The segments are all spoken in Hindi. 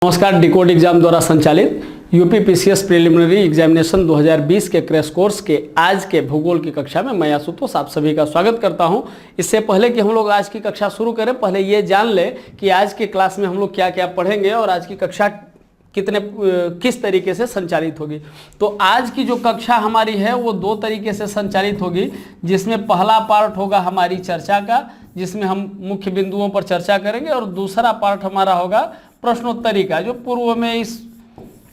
नमस्कार। डिकोड एग्जाम द्वारा संचालित यूपी पीसीएस प्रीलिमिनरी एग्जामिनेशन 2020 के क्रैश कोर्स के आज के भूगोल की कक्षा में मैं आशुतोष आप सभी का स्वागत करता हूं। इससे पहले कि हम लोग आज की कक्षा शुरू करें, पहले ये जान लें कि आज की क्लास में हम लोग क्या क्या पढ़ेंगे और आज की कक्षा किस तरीके से संचालित होगी। तो आज की जो कक्षा हमारी है वो दो तरीके से संचालित होगी, जिसमें पहला पार्ट होगा हमारी चर्चा का, जिसमें हम मुख्य बिंदुओं पर चर्चा करेंगे, और दूसरा पार्ट हमारा होगा प्रश्नोत्तरी का, जो पूर्व में इस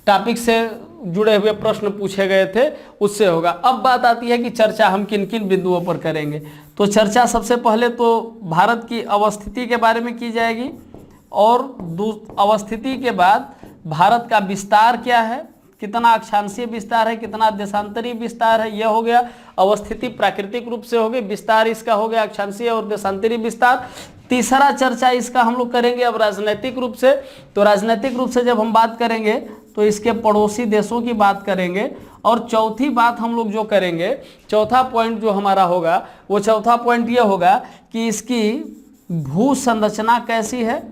टॉपिक से जुड़े हुए प्रश्न पूछे गए थे उससे होगा। अब बात आती है कि चर्चा हम किन किन बिंदुओं पर करेंगे। तो चर्चा सबसे पहले तो भारत की अवस्थिति के बारे में की जाएगी, और अवस्थिति के बाद भारत का विस्तार क्या है, कितना अक्षांशीय विस्तार है, कितना देशांतरीय विस्तार है, यह हो गया। अवस्थिति प्राकृतिक रूप से हो गई, विस्तार इसका हो गया अक्षांशीय और देशांतरीय विस्तार। तीसरा चर्चा इसका हम लोग करेंगे अब राजनीतिक रूप से। तो राजनीतिक रूप से जब हम बात करेंगे तो इसके पड़ोसी देशों की बात करेंगे, और चौथी बात हम लोग जो करेंगे, चौथा पॉइंट जो हमारा होगा वो चौथा पॉइंट ये होगा कि इसकी भू संरचना कैसी है,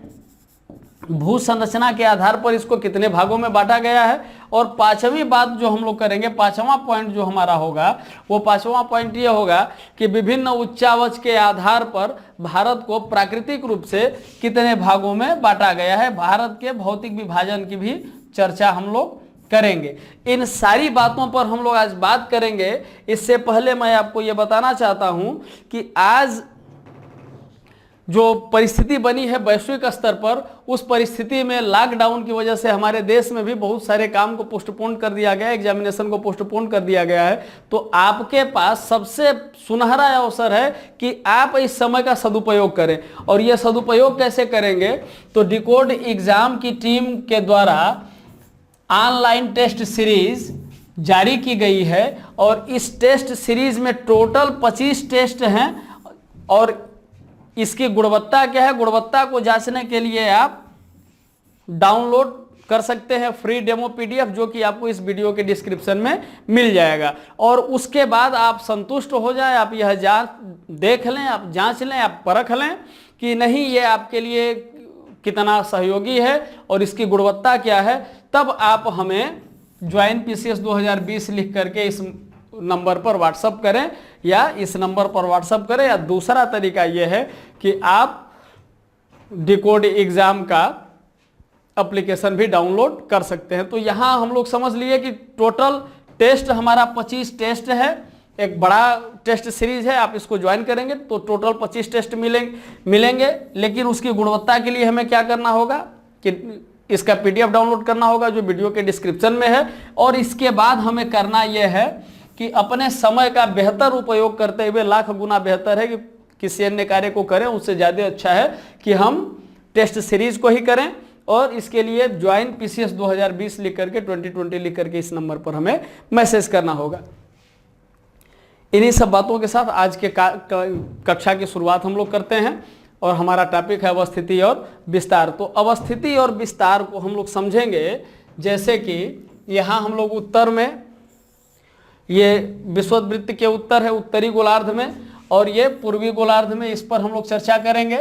भू संरचना के आधार पर इसको कितने भागों में बांटा गया है। और पांचवी बात जो हम लोग करेंगे, पांचवा पॉइंट जो हमारा होगा वो पांचवा पॉइंट ये होगा कि विभिन्न उच्चावच के आधार पर भारत को प्राकृतिक रूप से कितने भागों में बांटा गया है। भारत के भौतिक विभाजन की भी चर्चा हम लोग करेंगे। इन सारी बातों पर हम लोग आज बात करेंगे। इससे पहले मैं आपको ये बताना चाहता हूं कि आज जो परिस्थिति बनी है वैश्विक स्तर पर, उस परिस्थिति में लॉकडाउन की वजह से हमारे देश में भी बहुत सारे काम को पोस्टपोन कर दिया गया है, एग्जामिनेशन को पोस्टपोन कर दिया गया है। तो आपके पास सबसे सुनहरा अवसर है कि आप इस समय का सदुपयोग करें। और यह सदुपयोग कैसे करेंगे, तो डिकोड एग्जाम की टीम के द्वारा ऑनलाइन टेस्ट सीरीज जारी की गई है, और इस टेस्ट सीरीज में टोटल 25 टेस्ट हैं। और इसकी गुणवत्ता क्या है, गुणवत्ता को जांचने के लिए आप डाउनलोड कर सकते हैं फ्री डेमो पीडीएफ, जो कि आपको इस वीडियो के डिस्क्रिप्शन में मिल जाएगा। और उसके बाद आप संतुष्ट हो जाए, आप यह जांच देख लें, आप जांच लें, आप परख लें कि नहीं ये आपके लिए कितना सहयोगी है और इसकी गुणवत्ता क्या है। तब आप हमें ज्वाइन पीसीएस 2020 लिख करके इस नंबर पर व्हाट्सअप करें, या इस नंबर पर व्हाट्सअप करें, या दूसरा तरीका यह है कि आप डिकोड एग्जाम का एप्लीकेशन भी डाउनलोड कर सकते हैं। तो यहाँ हम लोग समझ लिए कि टोटल टेस्ट हमारा 25 टेस्ट है, एक बड़ा टेस्ट सीरीज है। आप इसको ज्वाइन करेंगे तो टोटल 25 टेस्ट मिलेंगे। लेकिन उसकी गुणवत्ता के लिए हमें क्या करना होगा कि इसका पीडीएफ डाउनलोड करना होगा, जो वीडियो के डिस्क्रिप्शन में है। और इसके बाद हमें करना यह है कि अपने समय का बेहतर उपयोग करते हुए, लाख गुना बेहतर है कि किसी अन्य कार्य को करें, उससे ज़्यादा अच्छा है कि हम टेस्ट सीरीज को ही करें। और इसके लिए ज्वाइन पीसीएस 2020 लिख करके 2020 लिख करके इस नंबर पर हमें मैसेज करना होगा। इन्हीं सब बातों के साथ आज के कक्षा की शुरुआत हम लोग करते हैं, और हमारा टॉपिक है अवस्थिति और विस्तार। तो अवस्थिति और विस्तार को हम लोग समझेंगे, जैसे कि यहाँ हम लोग उत्तर में, ये विषुववृत्त के उत्तर है उत्तरी गोलार्ध में, और ये पूर्वी गोलार्ध में। इस पर हम लोग चर्चा करेंगे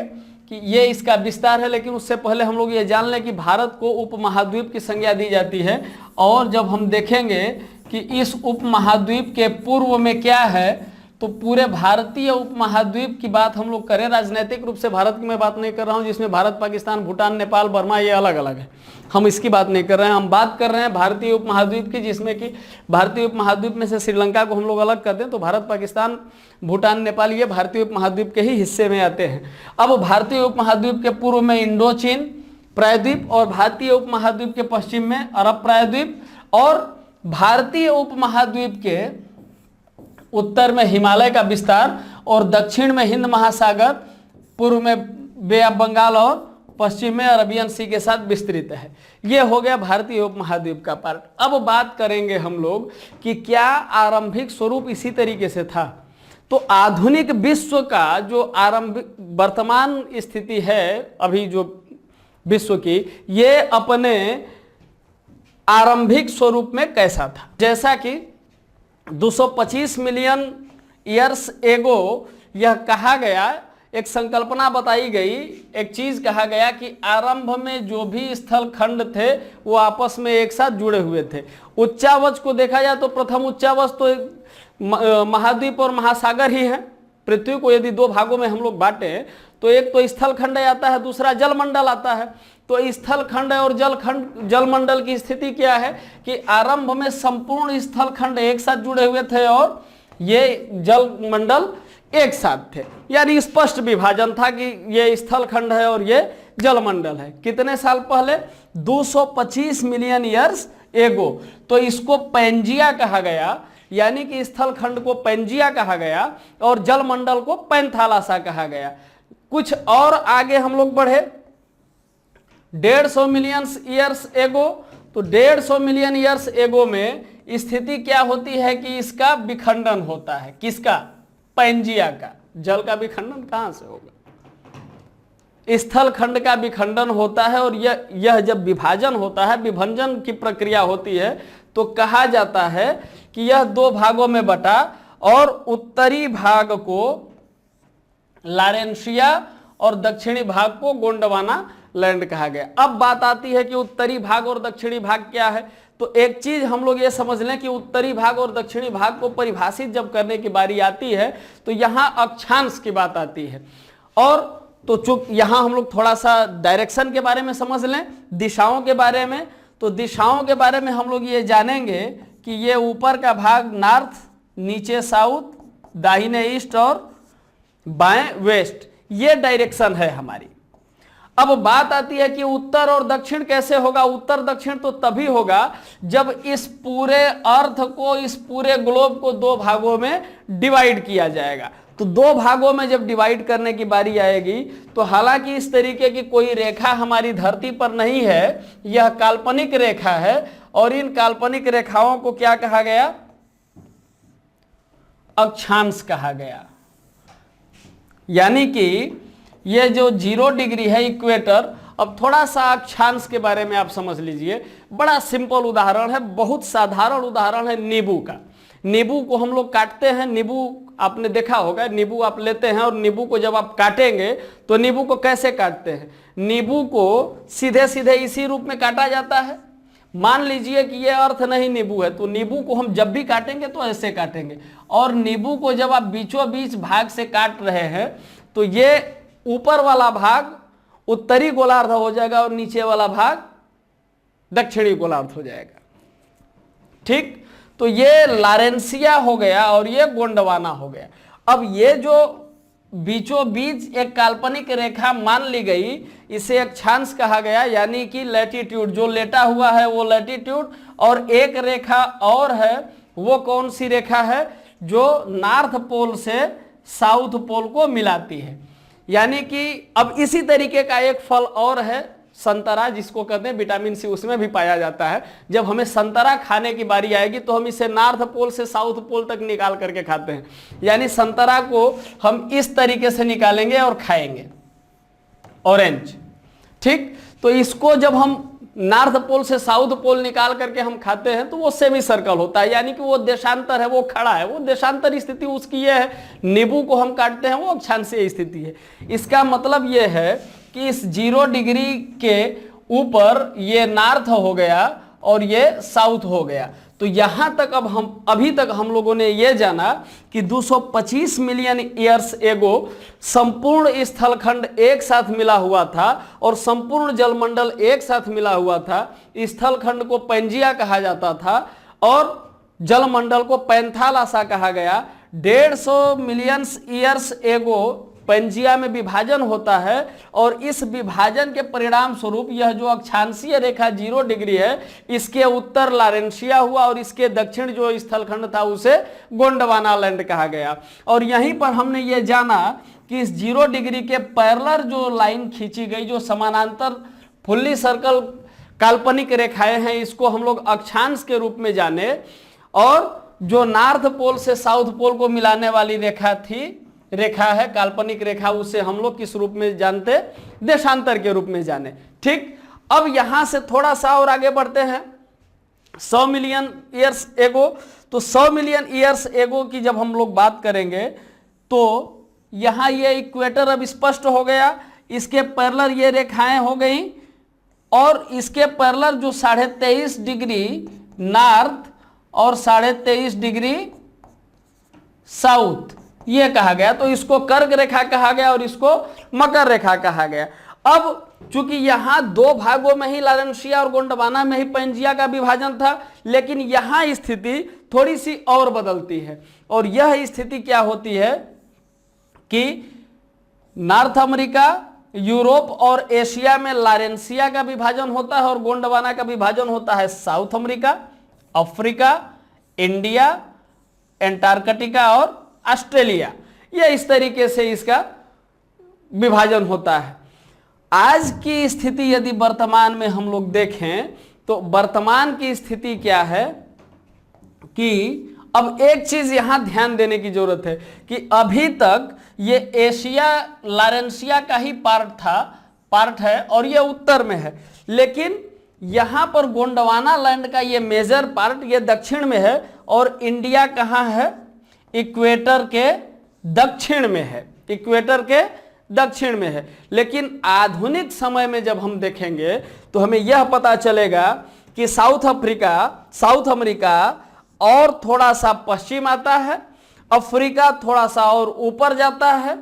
कि ये इसका विस्तार है। लेकिन उससे पहले हम लोग ये जान लें कि भारत को उपमहाद्वीप की संज्ञा दी जाती है। और जब हम देखेंगे कि इस उपमहाद्वीप के पूर्व में क्या है, तो पूरे भारतीय उपमहाद्वीप की बात हम लोग करें। राजनीतिक रूप से भारत की मैं बात नहीं कर रहा हूँ, जिसमें भारत, पाकिस्तान, भूटान, नेपाल, बर्मा ये अलग अलग है, हम इसकी बात नहीं कर रहे हैं। हम बात कर रहे हैं भारतीय उपमहाद्वीप की, जिसमें कि भारतीय उपमहाद्वीप में से श्रीलंका को हम लोग अलग कर दें तो भारत, पाकिस्तान, भूटान, नेपाल ये भारतीय उपमहाद्वीप के ही हिस्से में आते हैं। अब भारतीय उपमहाद्वीप के पूर्व में इंडो चीन प्रायद्वीप, और भारतीय उपमहाद्वीप के पश्चिम में अरब प्रायद्वीप, और भारतीय उपमहाद्वीप के उत्तर में हिमालय का विस्तार, और दक्षिण में हिंद महासागर, पूर्व में बे ऑफ बंगाल, और पश्चिम में अरबियन सी के साथ विस्तृत है। यह हो गया भारतीय उपमहाद्वीप का पार्ट। अब बात करेंगे हम लोग कि क्या आरंभिक स्वरूप इसी तरीके से था। तो आधुनिक विश्व का जो आरंभिक वर्तमान स्थिति है अभी जो विश्व की, ये अपने आरंभिक स्वरूप में कैसा था। जैसा कि 225 मिलियन ईयर्स एगो यह कहा गया, एक संकल्पना बताई गई, एक चीज कहा गया कि आरंभ में जो भी स्थल खंड थे वो आपस में एक साथ जुड़े हुए थे। उच्चावच को देखा जाए तो प्रथम उच्चावच तो महाद्वीप और महासागर ही है। पृथ्वी को यदि दो भागों में हम लोग बांटे तो एक तो स्थल खंड आता है, दूसरा जलमंडल आता है। तो स्थल खंड और जलमंडल की स्थिति क्या है कि आरंभ में संपूर्ण स्थल खंड एक साथ जुड़े हुए थे और ये जलमंडल एक साथ थे, यानी स्पष्ट विभाजन था कि ये स्थल खंड है और ये जलमंडल है। कितने साल पहले? 225 मिलियन ईयर्स एगो। तो इसको पैंजिया कहा गया, यानी कि स्थल खंड को पैंजिया कहा गया और जलमंडल को पैंथालासा कहा गया। कुछ और आगे हम लोग बढ़े, 150 मिलियन ईयर्स एगो। तो 150 मिलियन ईयर्स एगो में स्थिति क्या होती है कि इसका विखंडन होता है। किसका? पैंजिया का। जल का विखंडन कहां से होगा? स्थल खंड का विखंडन होता है और यह जब विभाजन होता है, विभंजन की प्रक्रिया होती है, तो कहा जाता है कि यह दो भागों में बटा और उत्तरी भाग को लारेंशिया और दक्षिणी भाग को गोंडवाना लैंड कहा गया। अब बात आती है कि उत्तरी भाग और दक्षिणी भाग क्या है। तो एक चीज हम लोग ये समझ लें कि उत्तरी भाग और दक्षिणी भाग को परिभाषित जब करने की बारी आती है तो यहां अक्षांश की बात आती है। और तो चूंकि यहां हम लोग थोड़ा सा डायरेक्शन के बारे में समझ लें, दिशाओं के बारे में। तो दिशाओं के बारे में हम लोग ये जानेंगे कि ये ऊपर का भाग नॉर्थ, नीचे साउथ, दाहिने ईस्ट और बाएं वेस्ट, ये डायरेक्शन है हमारी। अब बात आती है कि उत्तर और दक्षिण कैसे होगा। उत्तर दक्षिण तो तभी होगा जब इस पूरे अर्थ को, इस पूरे ग्लोब को दो भागों में डिवाइड किया जाएगा। तो दो भागों में जब डिवाइड करने की बारी आएगी तो हालांकि इस तरीके की कोई रेखा हमारी धरती पर नहीं है, यह काल्पनिक रेखा है। और इन काल्पनिक रेखाओं को क्या कहा गया? अक्षांश कहा गया। यानी कि ये जो 0 डिग्री है इक्वेटर। अब थोड़ा सा अक्षांश के बारे में आप समझ लीजिए। बड़ा सिंपल उदाहरण है, बहुत साधारण उदाहरण है नींबू का। नींबू को हम लोग काटते हैं। नींबू आपने देखा होगा, नींबू आप लेते हैं और नींबू को जब आप काटेंगे तो नींबू को कैसे काटते हैं? नींबू को सीधे सीधे इसी रूप में काटा जाता है। मान लीजिए कि ये अर्थ नहीं नींबू है, तो नींबू को हम जब भी काटेंगे तो ऐसे काटेंगे। और नींबू को जब आप बीचों बीच भाग से काट रहे हैं तो ये ऊपर वाला भाग उत्तरी गोलार्ध हो जाएगा और नीचे वाला भाग दक्षिणी गोलार्ध हो जाएगा। ठीक, तो ये लारेंसिया हो गया और ये गोंडवाना हो गया। अब ये जो बीचों बीच एक काल्पनिक रेखा मान ली गई, इसे अक्षांश कहा गया, यानी कि लैटिट्यूड। जो लेटा हुआ है वो लैटिट्यूड। और एक रेखा और है, वो कौन सी रेखा है? जो नॉर्थ पोल से साउथ पोल को मिलाती है। यानी कि अब इसी तरीके का एक फल और है, संतरा, जिसको कहते हैं विटामिन सी, उसमें भी पाया जाता है। जब हमें संतरा खाने की बारी आएगी तो हम इसे नॉर्थ पोल से साउथ पोल तक निकाल करके खाते हैं। यानी संतरा को हम इस तरीके से निकालेंगे और खाएंगे, ऑरेंज। ठीक, तो इसको जब हम नॉर्थ पोल से साउथ पोल निकाल करके हम खाते हैं तो वो सेमी सर्कल होता है, यानी कि वो देशांतर है, वो खड़ा है, वो देशांतर स्थिति उसकी ये है। नींबू को हम काटते हैं, वो अक्षांशीय स्थिति है। इसका मतलब ये है कि इस 0 डिग्री के ऊपर ये नॉर्थ हो गया और ये साउथ हो गया। तो यहां तक अभी तक हम लोगों ने ये जाना कि 225 मिलियन ईयर्स एगो संपूर्ण स्थलखंड एक साथ मिला हुआ था और संपूर्ण जलमंडल एक साथ मिला हुआ था। स्थलखंड को पैंजिया कहा जाता था और जलमंडल को पैंथालासा कहा गया। 150 मिलियन ईयर्स एगो पैंजिया में विभाजन होता है और इस विभाजन के परिणाम स्वरूप यह जो अक्षांशीय रेखा 0 डिग्री है, इसके उत्तर लारेंशिया हुआ और इसके दक्षिण जो स्थलखंड था उसे गोंडवाना लैंड कहा गया। और यहीं पर हमने ये जाना कि इस 0 डिग्री के पैरेलल जो लाइन खींची गई, जो समानांतर फुल्ली सर्कल काल्पनिक रेखाएं हैं, इसको हम लोग अक्षांश के रूप में जाने। और जो नॉर्थ पोल से साउथ पोल को मिलाने वाली रेखा है काल्पनिक रेखा, उसे हम लोग किस रूप में जानते? देशांतर के रूप में जाने। ठीक, अब यहां से थोड़ा सा और आगे बढ़ते हैं। 100 मिलियन ईयर्स एगो, तो 100 मिलियन ईयर्स एगो की जब हम लोग बात करेंगे तो यहाँ ये इक्वेटर अब स्पष्ट हो गया, इसके पैरेलल ये रेखाएं हो गई और इसके पैरेलल जो 23.5 डिग्री नॉर्थ और 23.5 डिग्री साउथ ये कहा गया, तो इसको कर्क रेखा कहा गया और इसको मकर रेखा कहा गया। अब चूंकि यहां दो भागों में ही लारेंशिया और गोंडवाना में ही पैंजिया का विभाजन था, लेकिन यहां स्थिति थोड़ी सी और बदलती है और यह स्थिति क्या होती है कि नॉर्थ अमेरिका, यूरोप और एशिया में लारेंशिया का विभाजन होता है और गोंडवाना का विभाजन होता है south America, Africa, India, Antarctica और ऑस्ट्रेलिया। यह इस तरीके से इसका विभाजन होता है। आज की स्थिति यदि वर्तमान में हम लोग देखें तो वर्तमान की स्थिति क्या है कि अब एक चीज यहां ध्यान देने की जरूरत है कि अभी तक ये एशिया लारेंशिया का ही पार्ट है और ये उत्तर में है, लेकिन यहां पर गोंडवाना लैंड का ये मेजर पार्ट ये दक्षिण में है और इंडिया कहां है, इक्वेटर के दक्षिण में है, इक्वेटर के दक्षिण में है। लेकिन आधुनिक समय में जब हम देखेंगे तो हमें यह पता चलेगा कि साउथ अमेरिका और थोड़ा सा पश्चिम आता है, अफ्रीका थोड़ा सा और ऊपर जाता है,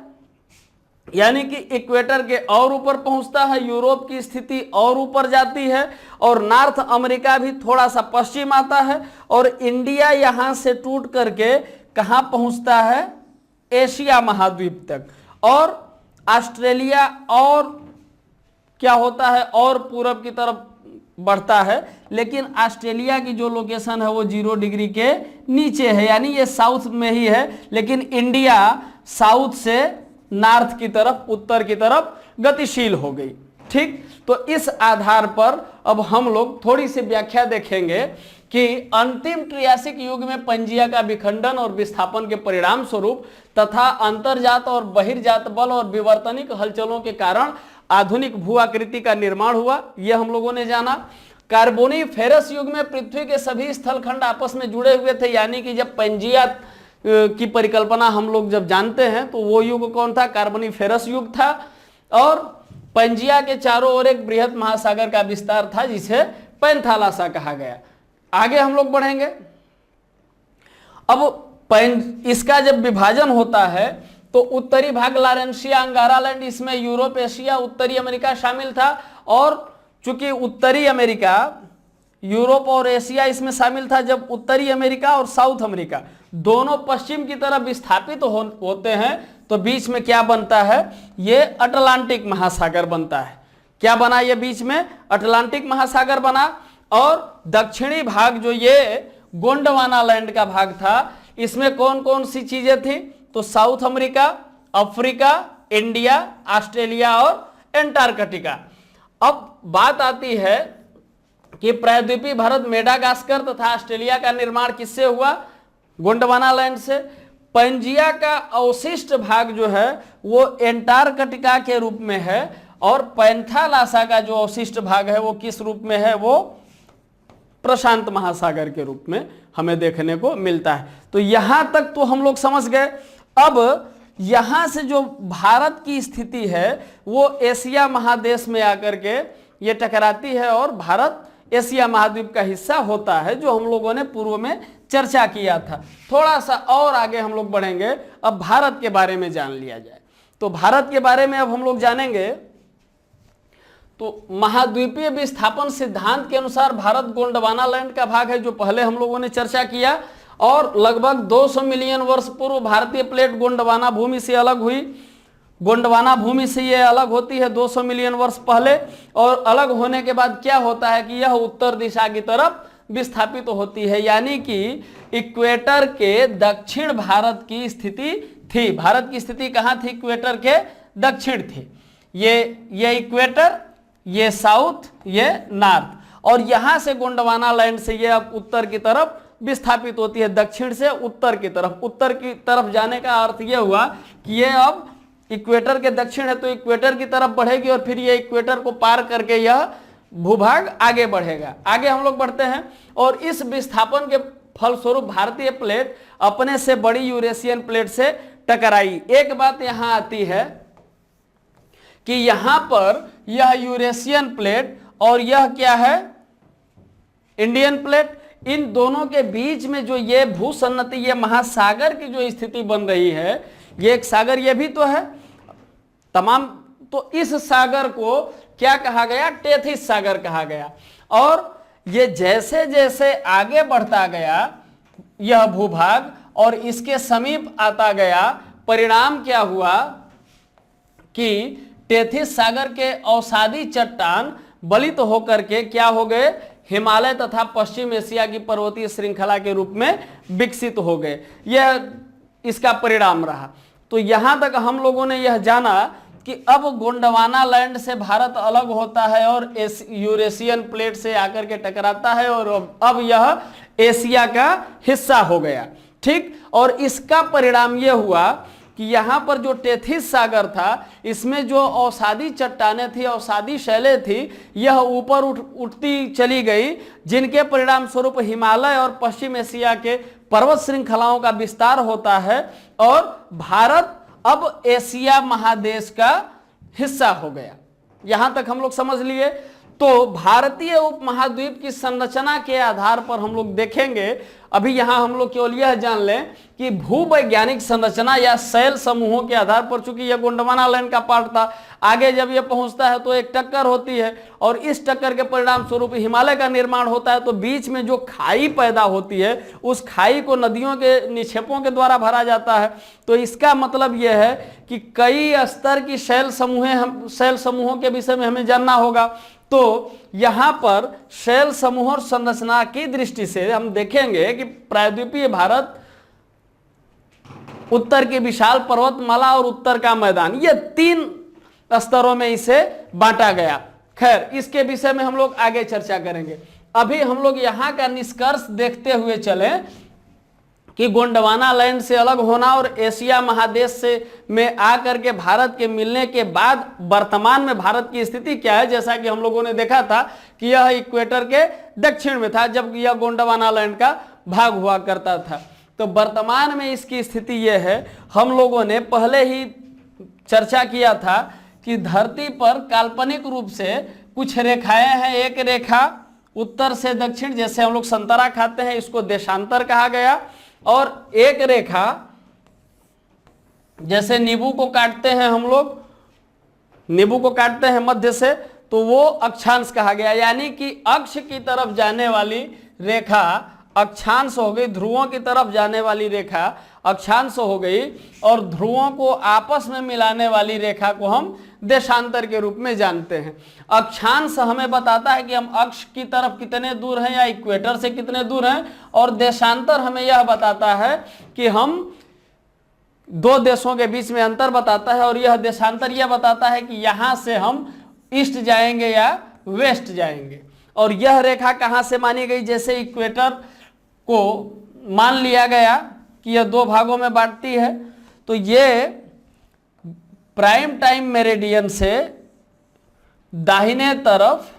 यानी कि इक्वेटर के और ऊपर पहुंचता है, यूरोप की स्थिति और ऊपर जाती है और नॉर्थ अमेरिका भी थोड़ा सा पश्चिम आता है और इंडिया यहां से टूट करके कहां पहुंचता है, एशिया महाद्वीप तक, और ऑस्ट्रेलिया और क्या होता है और पूरब की तरफ बढ़ता है। लेकिन ऑस्ट्रेलिया की जो लोकेशन है वो 0 डिग्री के नीचे है, यानी ये साउथ में ही है, लेकिन इंडिया साउथ से नॉर्थ की तरफ, उत्तर की तरफ गतिशील हो गई। ठीक, तो इस आधार पर अब हम लोग थोड़ी सी व्याख्या देखेंगे कि अंतिम त्रियासिक युग में पंजिया का विखंडन और विस्थापन के परिणाम स्वरूप तथा अंतर्जात और बहिर्जात बल और विवर्तनिक हलचलों के कारण आधुनिक भू आकृति का निर्माण हुआ, यह हम लोगों ने जाना। कार्बोनिफेरस युग में पृथ्वी के सभी स्थलखंड आपस में जुड़े हुए थे, यानी कि जब पंजिया की परिकल्पना हम लोग जब जानते हैं तो वो युग कौन था, कार्बोनिफेरस युग था और पंजिया के चारों ओर एक बृहद महासागर का विस्तार था जिसे पैंथालासा कहा गया। आगे हम लोग बढ़ेंगे। अब इसका जब विभाजन होता है तो उत्तरी भाग लारेंशिया, अंगारा लैंड, इसमें यूरोप, एशिया, उत्तरी अमेरिका शामिल था और चूंकि उत्तरी अमेरिका, यूरोप और एशिया इसमें शामिल था, जब उत्तरी अमेरिका और साउथ अमेरिका दोनों पश्चिम की तरफ विस्थापित होते हैं तो बीच में क्या बनता है, ये अटलांटिक महासागर बनता है। क्या बना, ये बीच में अटलांटिक महासागर बना और दक्षिणी भाग जो ये गोंडवाना लैंड का भाग था, इसमें कौन कौन सी चीजें थी, तो south America, Africa, India, Australia और एंटार्कटिका। अब बात आती है कि प्रायद्वीपीय भारत, मेडागास्कर तथा ऑस्ट्रेलिया का निर्माण किससे हुआ, गोंडवाना लैंड से। पंजिया का अवशिष्ट भाग जो है वो एंटार्कटिका के रूप में है और पैंथालासा का जो अवशिष्ट भाग है वो किस रूप में है, वो प्रशांत महासागर के रूप में हमें देखने को मिलता है। तो यहां तक तो हम लोग समझ गए। अब यहां से जो भारत की स्थिति है वो एशिया महादेश में आकर के ये टकराती है और भारत एशिया महाद्वीप का हिस्सा होता है, जो हम लोगों ने पूर्व में चर्चा किया था। थोड़ा सा और आगे हम लोग बढ़ेंगे, अब भारत के बारे में जान लिया जाए। तो भारत के बारे में अब हम लोग जानेंगे तो महाद्वीपीय विस्थापन सिद्धांत के अनुसार भारत गोंडवाना लैंड का भाग है, जो पहले हम लोगों ने चर्चा किया, और लगभग 200 मिलियन वर्ष पूर्व भारतीय प्लेट गोंडवाना भूमि से अलग हुई। गोंडवाना भूमि से ये अलग होती है 200 मिलियन वर्ष पहले, और अलग होने के बाद क्या होता है कि यह उत्तर दिशा की तरफ विस्थापित होती है, यानी कि इक्वेटर के दक्षिण भारत की स्थिति थी। भारत की स्थिति कहाँ थी, इक्वेटर के दक्षिण थी। ये इक्वेटर, ये साउथ, ये नॉर्थ, और यहां से गोंडवाना लैंड से ये अब उत्तर की तरफ विस्थापित होती है, दक्षिण से उत्तर की तरफ। उत्तर की तरफ जाने का अर्थ यह हुआ कि ये अब इक्वेटर के दक्षिण है तो इक्वेटर की तरफ बढ़ेगी और फिर ये इक्वेटर को पार करके यह भूभाग आगे बढ़ेगा। आगे हम लोग बढ़ते हैं, और इस विस्थापन के फलस्वरूप भारतीय प्लेट अपने से बड़ी यूरेशियन प्लेट से टकराई। एक बात यहां आती है कि यहां पर यह यूरेशियन प्लेट और यह क्या है, इंडियन प्लेट, इन दोनों के बीच में जो ये भूसन्नति, ये महासागर की जो स्थिति बन रही है, ये एक सागर ये भी तो है तमाम, तो इस सागर को क्या कहा गया, टेथिस सागर कहा गया। और ये जैसे जैसे आगे बढ़ता गया यह भूभाग और इसके समीप आता गया, परिणाम क्या हुआ कि टेथिस सागर के अवसादी चट्टान बलित होकर के क्या हो गए, हिमालय तथा पश्चिम एशिया की पर्वतीय श्रृंखला के रूप में विकसित हो गए। यह इसका परिणाम रहा। तो यहां तक हम लोगों ने यह जाना कि अब गोंडवाना लैंड से भारत अलग होता है और यूरेशियन प्लेट से आकर के टकराता है और अब यह एशिया का हिस्सा हो गया। ठीक, और इसका परिणाम यह हुआ कि यहाँ पर जो टेथिस सागर था, इसमें जो अवसादी चट्टानें थी, अवसादी शैलें थी, यह ऊपर उठती चली गई, जिनके परिणाम स्वरूप हिमालय और पश्चिम एशिया के पर्वत श्रृंखलाओं का विस्तार होता है और भारत अब एशिया महादेश का हिस्सा हो गया। यहां तक हम लोग समझ लिए। तो भारतीय उपमहाद्वीप की संरचना के आधार पर हम लोग देखेंगे, अभी यहां हम लोग केवल यह जान लें कि भूवैज्ञानिक संरचना या शैल समूहों के आधार पर, चूंकि यह गोंडवाना लैंड का पार्ट था, आगे जब यह पहुंचता है तो एक टक्कर होती है और इस टक्कर के परिणाम स्वरूप हिमालय का निर्माण होता है। तो बीच में जो खाई पैदा होती है, उस खाई को नदियों के निक्षेपों के द्वारा भरा जाता है। तो इसका मतलब यह है कि कई स्तर की शैल समूहों के विषय में हमें जानना होगा। तो यहां पर शैल समूह और संरचना की दृष्टि से हम देखेंगे कि प्रायद्वीपीय भारत, उत्तर की विशाल पर्वतमाला और उत्तर का मैदान, ये 3 स्तरों में इसे बांटा गया। खैर, इसके विषय में हम लोग आगे चर्चा करेंगे। अभी हम लोग यहां का निष्कर्ष देखते हुए चले कि गोंडवाना लैंड से अलग होना और एशिया महादेश से में आकर के भारत के मिलने के बाद वर्तमान में भारत की स्थिति क्या है। जैसा कि हम लोगों ने देखा था कि यह इक्वेटर के दक्षिण में था जब यह गोंडवाना लैंड का भाग हुआ करता था। तो वर्तमान में इसकी स्थिति यह है, हम लोगों ने पहले ही चर्चा किया था कि धरती पर काल्पनिक रूप से कुछ रेखाएं हैं। एक रेखा उत्तर से दक्षिण, जैसे हम लोग संतरा खाते हैं, इसको देशांतर कहा गया। और एक रेखा जैसे नींबू को काटते हैं, हम लोग नींबू को काटते हैं मध्य से, तो वो अक्षांश कहा गया। यानी कि अक्ष की तरफ जाने वाली रेखा अक्षांश हो गई, ध्रुवों की तरफ जाने वाली रेखा अक्षांश हो गई और ध्रुवों को आपस में मिलाने वाली रेखा को हम देशांतर के रूप में जानते हैं। अक्षांश हमें बताता है कि हम अक्ष की तरफ कितने दूर हैं या इक्वेटर से कितने दूर हैं, और देशांतर हमें यह बताता है कि हम 2 देशों के बीच में अंतर बताता है। और यह देशांतर यह बताता है कि यहां से हम ईस्ट जाएंगे या वेस्ट जाएंगे। और यह रेखा कहां से मानी गई, जैसे इक्वेटर को मान लिया गया कि यह 2 भागों में बांटती है, तो ये प्राइम टाइम मेरिडियन से दाहिने तरफ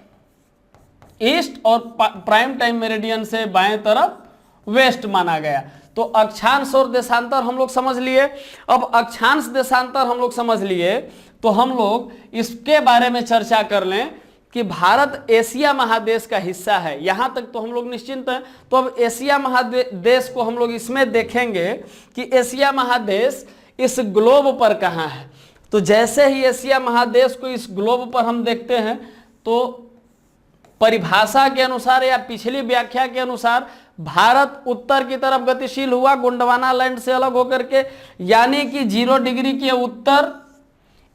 ईस्ट और प्राइम टाइम मेरिडियन से बाएं तरफ वेस्ट माना गया। तो अक्षांश और देशांतर हम लोग समझ लिए। अब अक्षांश देशांतर हम लोग समझ लिए तो हम लोग इसके बारे में चर्चा कर लें कि भारत एशिया महादेश का हिस्सा है। यहां तक तो हम लोग निश्चिंत हैं। तो अब एशिया महादेश को हम लोग इसमें देखेंगे कि एशिया महादेश इस ग्लोब पर कहां है। तो जैसे ही एशिया महादेश को इस ग्लोब पर हम देखते हैं तो परिभाषा के अनुसार या पिछली व्याख्या के अनुसार भारत उत्तर की तरफ गतिशील हुआ गोंडवाना लैंड से अलग होकर के, यानी कि 0 डिग्री के उत्तर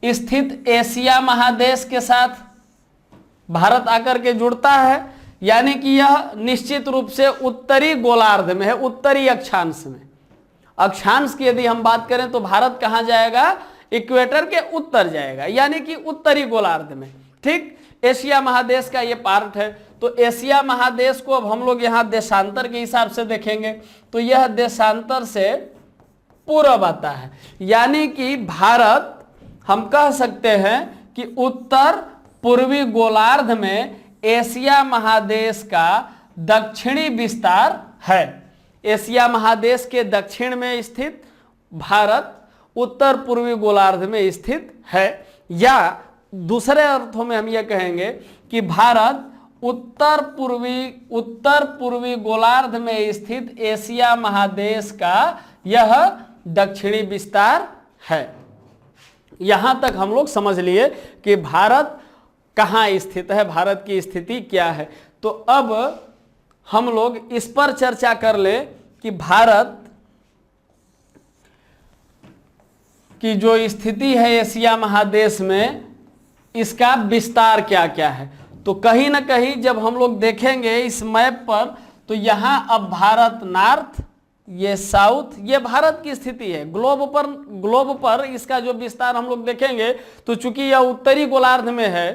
स्थित एशिया महादेश के साथ भारत आकर के जुड़ता है। यानी कि यह निश्चित रूप से उत्तरी गोलार्ध में है, उत्तरी अक्षांश में। अक्षांश की यदि हम बात करें तो भारत कहां जाएगा, इक्वेटर के उत्तर जाएगा, यानी कि उत्तरी गोलार्ध में। ठीक, एशिया महादेश का ये पार्ट है। तो एशिया महादेश को अब हम लोग यहाँ देशांतर के हिसाब से देखेंगे तो यह देशांतर से पूर्व आता है, यानी कि भारत हम कह सकते हैं कि उत्तर पूर्वी गोलार्ध में एशिया महादेश का दक्षिणी विस्तार है। एशिया महादेश के दक्षिण में स्थित भारत उत्तर पूर्वी गोलार्ध में स्थित है, या दूसरे अर्थों में हम ये कहेंगे कि भारत उत्तर पूर्वी गोलार्ध में स्थित एशिया महादेश का यह दक्षिणी विस्तार है। यहां तक हम लोग समझ लिए कि भारत कहाँ स्थित है, भारत की स्थिति क्या है। तो अब हम लोग इस पर चर्चा कर ले कि भारत की जो स्थिति है एशिया महादेश में, इसका विस्तार क्या क्या है। तो कहीं ना कहीं जब हम लोग देखेंगे इस मैप पर, तो यहां अब भारत नॉर्थ, ये साउथ, ये भारत की स्थिति है। ग्लोब पर इसका जो विस्तार हम लोग देखेंगे, तो चूंकि यह उत्तरी गोलार्ध में है,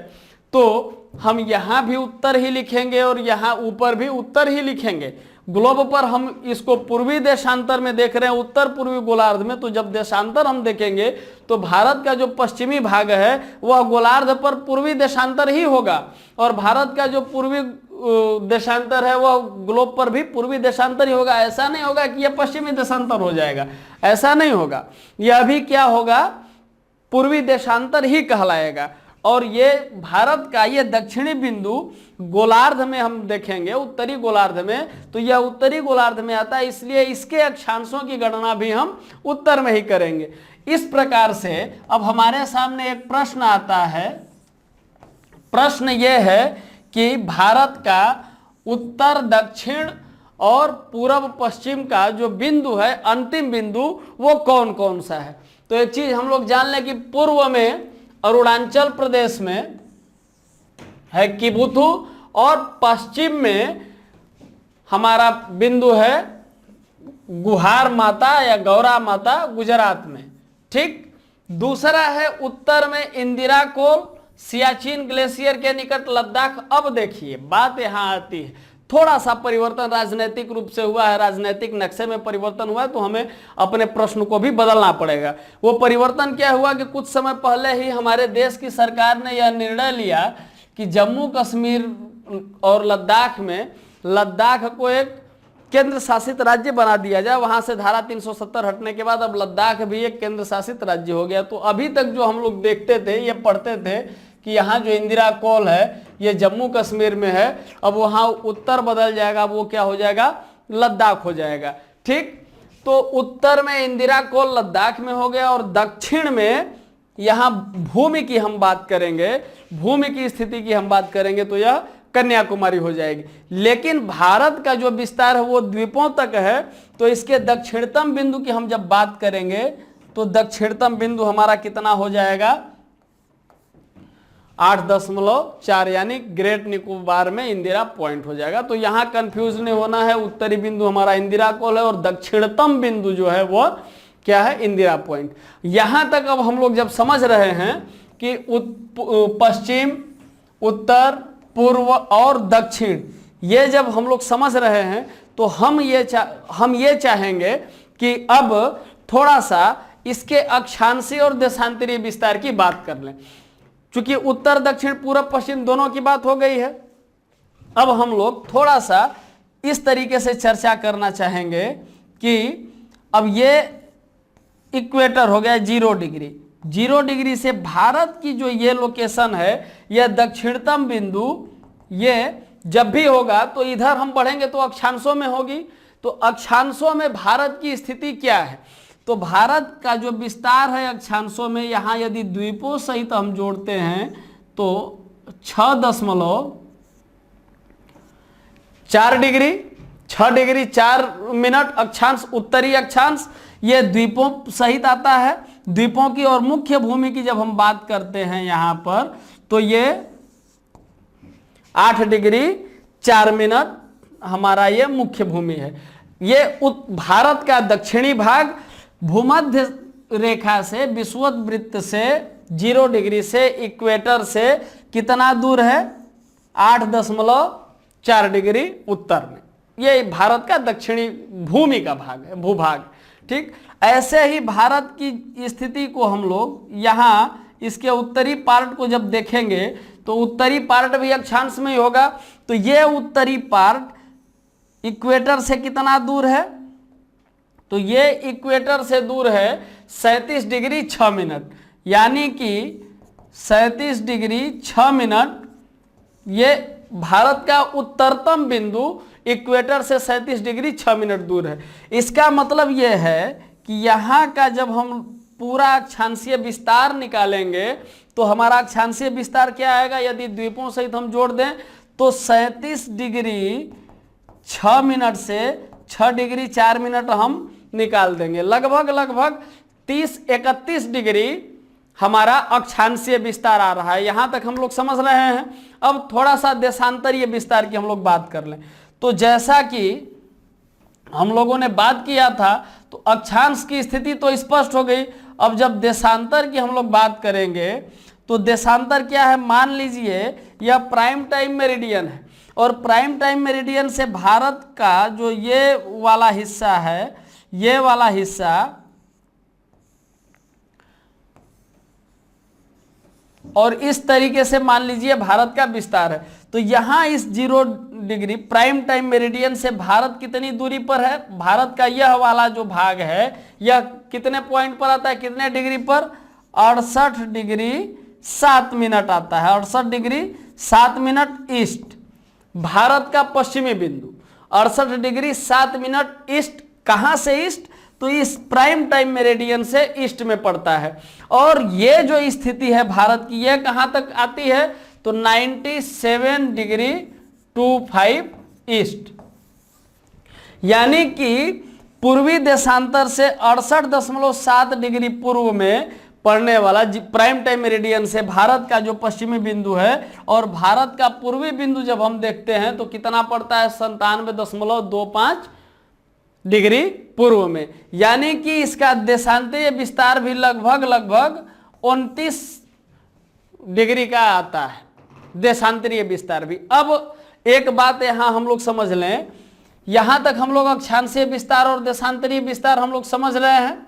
तो हम यहां भी उत्तर ही लिखेंगे और यहां ऊपर भी उत्तर ही लिखेंगे। ग्लोब पर हम इसको पूर्वी देशांतर में देख रहे हैं, उत्तर पूर्वी गोलार्ध में, तो जब देशांतर हम देखेंगे तो भारत का जो पश्चिमी भाग है वह गोलार्ध पर पूर्वी देशांतर ही होगा, और भारत का जो पूर्वी देशांतर है वह ग्लोब पर भी पूर्वी देशांतर ही होगा। ऐसा नहीं होगा कि यह पश्चिमी देशांतर हो जाएगा, ऐसा नहीं होगा। यह भी क्या होगा, पूर्वी देशांतर ही कहलाएगा। और ये भारत का ये दक्षिणी बिंदु गोलार्ध में हम देखेंगे, उत्तरी गोलार्ध में, तो यह उत्तरी गोलार्ध में आता है, इसलिए इसके अक्षांशों की गणना भी हम उत्तर में ही करेंगे। इस प्रकार से अब हमारे सामने एक प्रश्न आता है। प्रश्न यह है कि भारत का उत्तर दक्षिण और पूर्व पश्चिम का जो बिंदु है, अंतिम बिंदु, वो कौन कौन सा है। तो एक चीज हम लोग जान लें कि पूर्व में अरुणाचल प्रदेश में है किबुथु, और पश्चिम में हमारा बिंदु है गुहार माता या गौरा माता गुजरात में, ठीक। दूसरा है उत्तर में इंदिरा कोल, सियाचिन ग्लेशियर के निकट लद्दाख। अब देखिए बात यहां आती है, थोड़ा सा परिवर्तन राजनीतिक रूप से हुआ है, राजनीतिक नक्शे में परिवर्तन हुआ है, तो हमें अपने प्रश्न को भी बदलना पड़ेगा। वो परिवर्तन क्या हुआ कि कुछ समय पहले ही हमारे देश की सरकार ने यह निर्णय लिया कि जम्मू कश्मीर और लद्दाख में, लद्दाख को एक केंद्र शासित राज्य बना दिया जाए। वहां से धारा 370 हटने के बाद अब लद्दाख भी एक केंद्र शासित राज्य हो गया। तो अभी तक जो हम लोग देखते थे, ये पढ़ते थे कि यहाँ जो इंदिरा कोल है ये जम्मू कश्मीर में है, अब वहाँ उत्तर बदल जाएगा, वो क्या हो जाएगा, लद्दाख हो जाएगा, ठीक। तो उत्तर में इंदिरा कोल लद्दाख में हो गया, और दक्षिण में यहाँ भूमि की हम बात करेंगे, भूमि की स्थिति की हम बात करेंगे, तो यह कन्याकुमारी हो जाएगी। लेकिन भारत का जो विस्तार है वो द्वीपों तक है, तो इसके दक्षिणतम बिंदु की हम जब बात करेंगे तो दक्षिणतम बिंदु हमारा कितना हो जाएगा, 8.4, यानी ग्रेट निकोबार में इंदिरा पॉइंट हो जाएगा। तो यहां कंफ्यूज नहीं होना है, उत्तरी बिंदु हमारा इंदिरा कोल है और दक्षिणतम बिंदु जो है वो क्या है, इंदिरा पॉइंट। यहां तक अब हम लोग जब समझ रहे हैं कि पश्चिम, उत्तर, पूर्व और दक्षिण, ये जब हम लोग समझ रहे हैं, तो हम ये चाहेंगे कि अब थोड़ा सा इसके अक्षांशीय और देशांतरीय विस्तार की बात कर लें। चूंकि उत्तर दक्षिण पूर्व पश्चिम दोनों की बात हो गई है, अब हम लोग थोड़ा सा इस तरीके से चर्चा करना चाहेंगे कि अब ये इक्वेटर हो गया 0 डिग्री, 0 डिग्री से भारत की जो ये लोकेशन है, यह दक्षिणतम बिंदु, ये जब भी होगा तो इधर हम बढ़ेंगे तो अक्षांशों में होगी। तो अक्षांशों में भारत की स्थिति क्या है, तो भारत का जो विस्तार है अक्षांशों में, यहाँ यदि द्वीपों सहित हम जोड़ते हैं तो 6.4 डिग्री, 6 डिग्री 4 मिनट अक्षांश, उत्तरी अक्षांश, ये द्वीपों सहित आता है। द्वीपों की और मुख्य भूमि की जब हम बात करते हैं यहाँ पर, तो ये 8 डिग्री 4 मिनट हमारा ये मुख्य भूमि है। ये भारत का दक्षिणी भाग भूमध्य रेखा से, विषुवत से 0 डिग्री से, इक्वेटर से कितना दूर है, 8.4 डिग्री उत्तर में। ये भारत का दक्षिणी भूमि का भाग है, भूभाग, ठीक। ऐसे ही भारत की स्थिति को हम लोग यहाँ इसके उत्तरी पार्ट को जब देखेंगे तो उत्तरी पार्ट भी अक्षांश में ही होगा। तो ये उत्तरी पार्ट इक्वेटर से कितना दूर है, तो ये इक्वेटर से दूर है 37 डिग्री 6 मिनट, यानी कि 37 डिग्री 6 मिनट ये भारत का उत्तरतम बिंदु इक्वेटर से 37 डिग्री 6 मिनट दूर है। इसका मतलब ये है कि यहाँ का जब हम पूरा अक्षांशीय विस्तार निकालेंगे तो हमारा अक्षांशीय विस्तार क्या आएगा, यदि द्वीपों सहित हम जोड़ दें तो 37 डिग्री 6 मिनट से 6 डिग्री 4 मिनट हम निकाल देंगे। लगभग 30-31 डिग्री हमारा अक्षांशीय विस्तार आ रहा है। यहां तक हम लोग समझ रहे हैं। अब थोड़ा सा देशांतरीय विस्तार की हम लोग बात कर लें। तो जैसा कि हम लोगों ने बात किया था तो अक्षांश की स्थिति तो स्पष्ट हो गई। अब जब देशांतर की हम लोग बात करेंगे तो देशांतर क्या है, मान लीजिए यह प्राइम टाइम मेरिडियन है और प्राइम टाइम मेरिडियन से भारत का जो ये वाला हिस्सा है, ये वाला हिस्सा और इस तरीके से मान लीजिए भारत का विस्तार है। तो यहां इस 0 डिग्री प्राइम टाइम मेरिडियन से भारत कितनी दूरी पर है, भारत का यह वाला जो भाग है यह कितने पॉइंट पर आता है, कितने डिग्री पर, 68 डिग्री 7 मिनट आता है। 68 डिग्री 7 मिनट ईस्ट भारत का पश्चिमी बिंदु, 68 डिग्री 7 मिनट ईस्ट। कहां से ईस्ट, तो इस प्राइम टाइम मेरिडियन से ईस्ट में पड़ता है। और ये जो स्थिति है भारत की, यह कहां तक आती है, तो 97 डिग्री 25 ईस्ट, यानी कि पूर्वी देशांतर से 68.7 डिग्री पूर्व में पड़ने वाला प्राइम टाइम मेरिडियन से भारत का जो पश्चिमी बिंदु है, और भारत का पूर्वी बिंदु जब हम देखते हैं तो कितना पड़ता है, 97.25 डिग्री पूर्व में, यानी कि इसका देशांतरीय विस्तार भी लगभग 29 डिग्री का आता है, देशांतरीय विस्तार भी। अब एक बात यहां हम लोग समझ लें, यहां तक हम लोग अक्षांशीय विस्तार और देशांतरीय विस्तार हम लोग समझ रहे हैं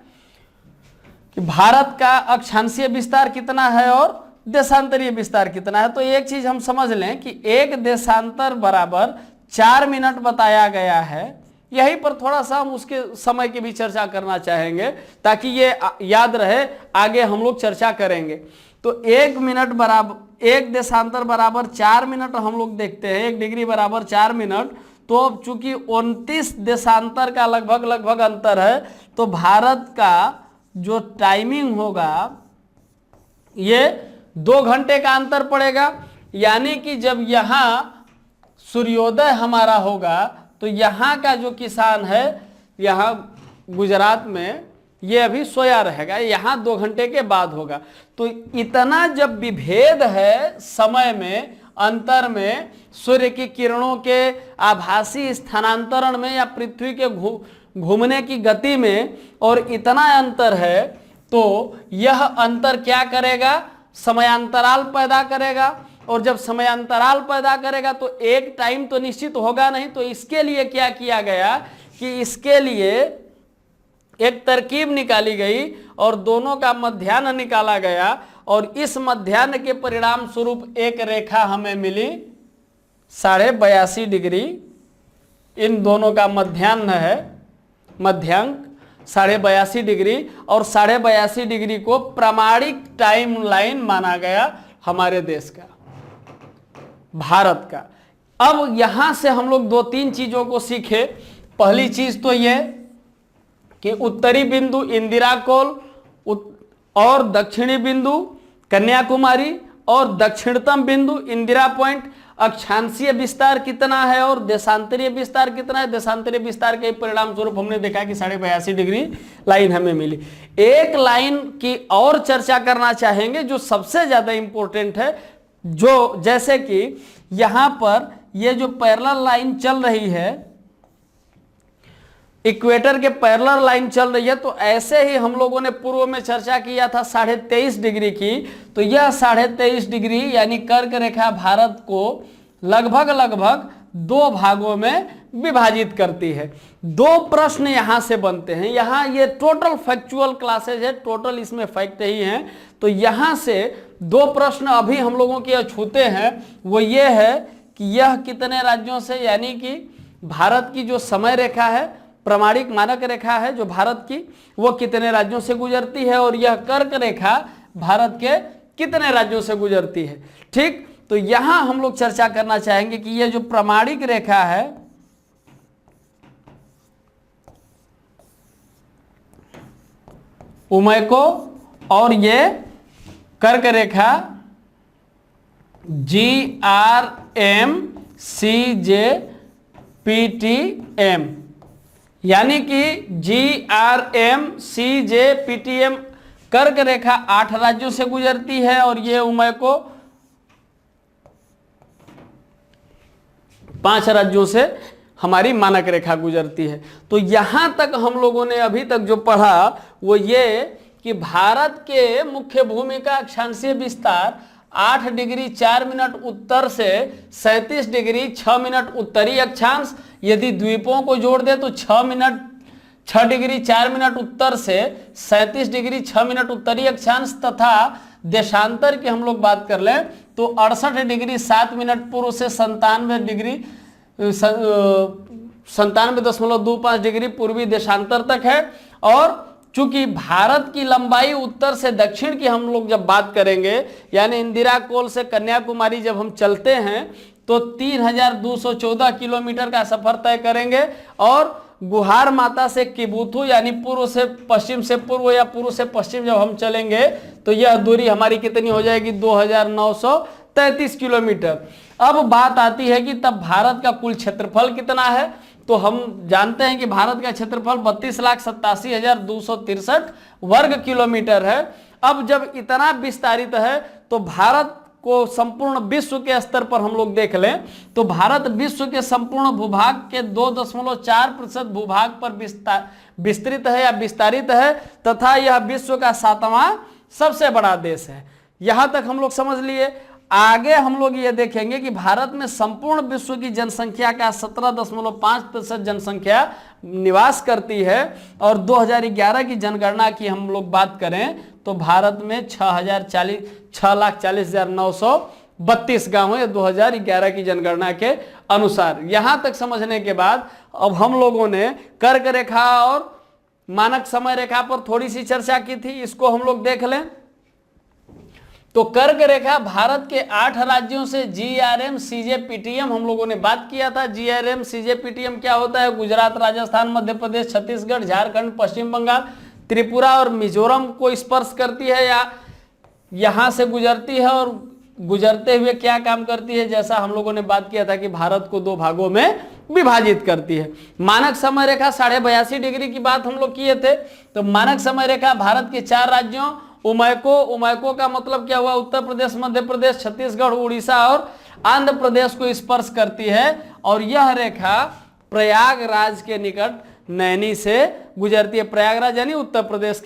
कि भारत का अक्षांशीय विस्तार कितना है और देशांतरीय विस्तार कितना है। तो एक चीज हम समझ लें कि एक देशांतर बराबर 4 मिनट बताया गया है। यहीं पर थोड़ा सा हम उसके समय की भी चर्चा करना चाहेंगे ताकि ये याद रहे, आगे हम लोग चर्चा करेंगे। तो 1 मिनट बराबर, एक देशांतर बराबर 4 मिनट हम लोग देखते हैं, 1 डिग्री बराबर 4 मिनट। तो अब चूंकि 29 देशांतर का लगभग अंतर है, तो भारत का जो टाइमिंग होगा ये 2 घंटे का अंतर पड़ेगा। यानी कि जब यहां सूर्योदय हमारा होगा तो यहाँ का जो किसान है यहाँ गुजरात में, ये अभी सोया रहेगा, यहाँ 2 घंटे के बाद होगा। तो इतना जब विभेद है समय में, अंतर में, सूर्य की किरणों के आभासी स्थानांतरण में या पृथ्वी के घूमने की गति में, और इतना अंतर है, तो यह अंतर क्या करेगा, समयांतराल पैदा करेगा। और जब समयांतराल पैदा करेगा तो एक टाइम तो निश्चित होगा नहीं। तो इसके लिए क्या किया गया कि इसके लिए एक तरकीब निकाली गई और दोनों का मध्याह्न निकाला गया, और इस मध्याह्न के परिणाम स्वरूप एक रेखा हमें मिली 82.5 डिग्री। इन दोनों का मध्याह्न है, मध्यांक 82.5 डिग्री, और 82.5 डिग्री को प्रामाणिक टाइम लाइन माना गया हमारे देश का, भारत का। अब यहां से हम लोग 2-3 चीजों को सीखे। पहली चीज तो यह कि उत्तरी बिंदु इंदिरा कोल और दक्षिणी बिंदु कन्याकुमारी और दक्षिणतम बिंदु इंदिरा पॉइंट, अक्षांशीय विस्तार कितना है और देशांतरीय विस्तार कितना है। देशांतरीय विस्तार के परिणाम स्वरूप हमने देखा कि 82.5 डिग्री लाइन हमें मिली। एक लाइन की और चर्चा करना चाहेंगे जो सबसे ज्यादा इंपॉर्टेंट है, जो जैसे कि यहां पर ये जो पैरेलल लाइन चल रही है, इक्वेटर के पैरेलल लाइन चल रही है, तो ऐसे ही हम लोगों ने पूर्व में चर्चा किया था 23.5 डिग्री की। तो यह 23.5 डिग्री यानी कर्क रेखा भारत को लगभग 2 भागों में विभाजित करती है। 2 प्रश्न यहां से बनते हैं। यहां ये टोटल फैक्चुअल क्लासेज है, टोटल इसमें फैक्ट ही हैं। तो यहां से 2 प्रश्न अभी हम लोगों के छूते हैं। वो ये है कि यह कितने राज्यों से, यानी कि भारत की जो समय रेखा है प्रमाणिक मानक रेखा है जो भारत की, वो कितने राज्यों से गुजरती है, और यह कर्क रेखा भारत के कितने राज्यों से गुजरती है। ठीक, तो यहां हम लोग चर्चा करना चाहेंगे कि यह जो प्रमाणिक रेखा है, उमैको, और ये कर्क रेखा GRM-CJ-PTM, यानी कि GRM-CJ-PTM कर्क रेखा 8 राज्यों से गुजरती है, और ये उमैको 5 राज्यों से हमारी मानक रेखा गुजरती है। तो यहां तक हम लोगों ने अभी तक जो पढ़ा वो ये कि भारत के मुख्य भूमि का अक्षांशीय विस्तार 8 डिग्री 4 मिनट उत्तर से 37 डिग्री 6 मिनट उत्तरी अक्षांश, यदि द्वीपों को जोड़ दे तो 6 डिग्री 4 मिनट उत्तर से 37 डिग्री 6 मिनट उत्तरी अक्षांश, तथा देशांतर की हम लोग बात कर लें तो 68 डिग्री 7 मिनट पूर्व से 97.25 डिग्री पूर्वी देशांतर तक है। और चूंकि भारत की लंबाई उत्तर से दक्षिण की हम लोग जब बात करेंगे, यानी इंदिरा कोल से कन्याकुमारी जब हम चलते हैं तो 3214 किलोमीटर का सफर तय करेंगे, और गुहार माता से किबुथु यानी पूर्व से पश्चिम से पूर्व या पूर्व से पश्चिम जब हम चलेंगे तो यह दूरी हमारी कितनी हो जाएगी, 2933 किलोमीटर। अब बात आती है कि तब भारत का कुल क्षेत्रफल कितना है, तो हम जानते हैं कि भारत का क्षेत्रफल 32,87,263 वर्ग किलोमीटर है। अब जब इतना विस्तारित है तो भारत को संपूर्ण विश्व के स्तर पर हम लोग देख लें तो भारत विश्व के संपूर्ण भूभाग के 2.4% भूभाग पर विस्तृत है या विस्तारित है, तथा यह विश्व का 7वां सबसे बड़ा देश है। यहां तक हम लोग समझ लिए। आगे हम लोग ये देखेंगे कि भारत में संपूर्ण विश्व की जनसंख्या का 17.5% जनसंख्या निवास करती है, और 2011 की जनगणना की हम लोग बात करें तो भारत में 6,40,932 गांव है 2011 की जनगणना के अनुसार। यहां तक समझने के बाद अब हम लोगों ने कर्क रेखा और मानक समय रेखा पर थोड़ी सी चर्चा की थी, इसको हम लोग देख लें। तो कर्क रेखा भारत के 8 राज्यों से GRM-CJ-PTM हम लोगों ने बात किया था। GRM-CJ-PTM क्या होता है, गुजरात, राजस्थान, मध्य प्रदेश, छत्तीसगढ़, झारखंड, पश्चिम बंगाल, त्रिपुरा और मिजोरम को स्पर्श करती है या यहां से गुजरती है, और गुजरते हुए क्या काम करती है, जैसा हम लोगों ने बात किया था कि भारत को 2 भागों में विभाजित करती है। मानक समय रेखा 82.5 डिग्री की बात हम लोग किए थे। तो मानक समय रेखा भारत के 4 राज्यों उमैको का मतलब क्या हुआ, उत्तर प्रदेश, मध्य प्रदेश, छत्तीसगढ़, उड़ीसा और आंध्र प्रदेश को स्पर्श करती है, और यह रेखा प्रयागराज के निकट नैनी से गुजरती है। प्रयागराज यानी उत्तर प्रदेश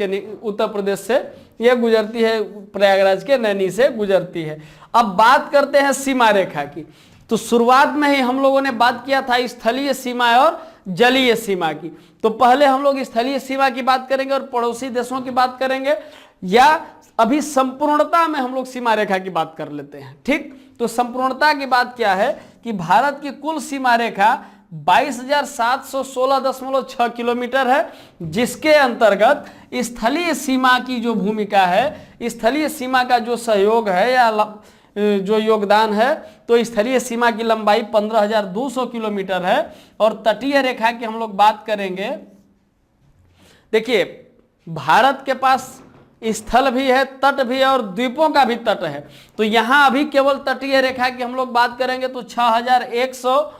से यह गुजरती है, प्रयागराज के नैनी से गुजरती है। अब बात करते हैं सीमा रेखा की। तो शुरुआत में ही हम लोगों ने बात किया था स्थलीय सीमा और जलीय सीमा की। तो पहले हम लोग स्थलीय सीमा की बात करेंगे और पड़ोसी देशों की बात करेंगे, या अभी संपूर्णता में हम लोग सीमा रेखा की बात कर लेते हैं। ठीक, तो संपूर्णता की बात क्या है कि भारत की कुल सीमा रेखा 22,716.6 किलोमीटर है, जिसके अंतर्गत स्थलीय सीमा की जो भूमिका है, स्थलीय सीमा का जो सहयोग है या जो योगदान है, तो स्थलीय सीमा की लंबाई 15,200 किलोमीटर है। और तटीय रेखा की हम लोग बात करेंगे। देखिए, भारत के पास स्थल भी है, तट भी है और द्वीपों का भी तट है। तो यहां अभी केवल तटीय रेखा की हम लोग बात करेंगे तो 6,100,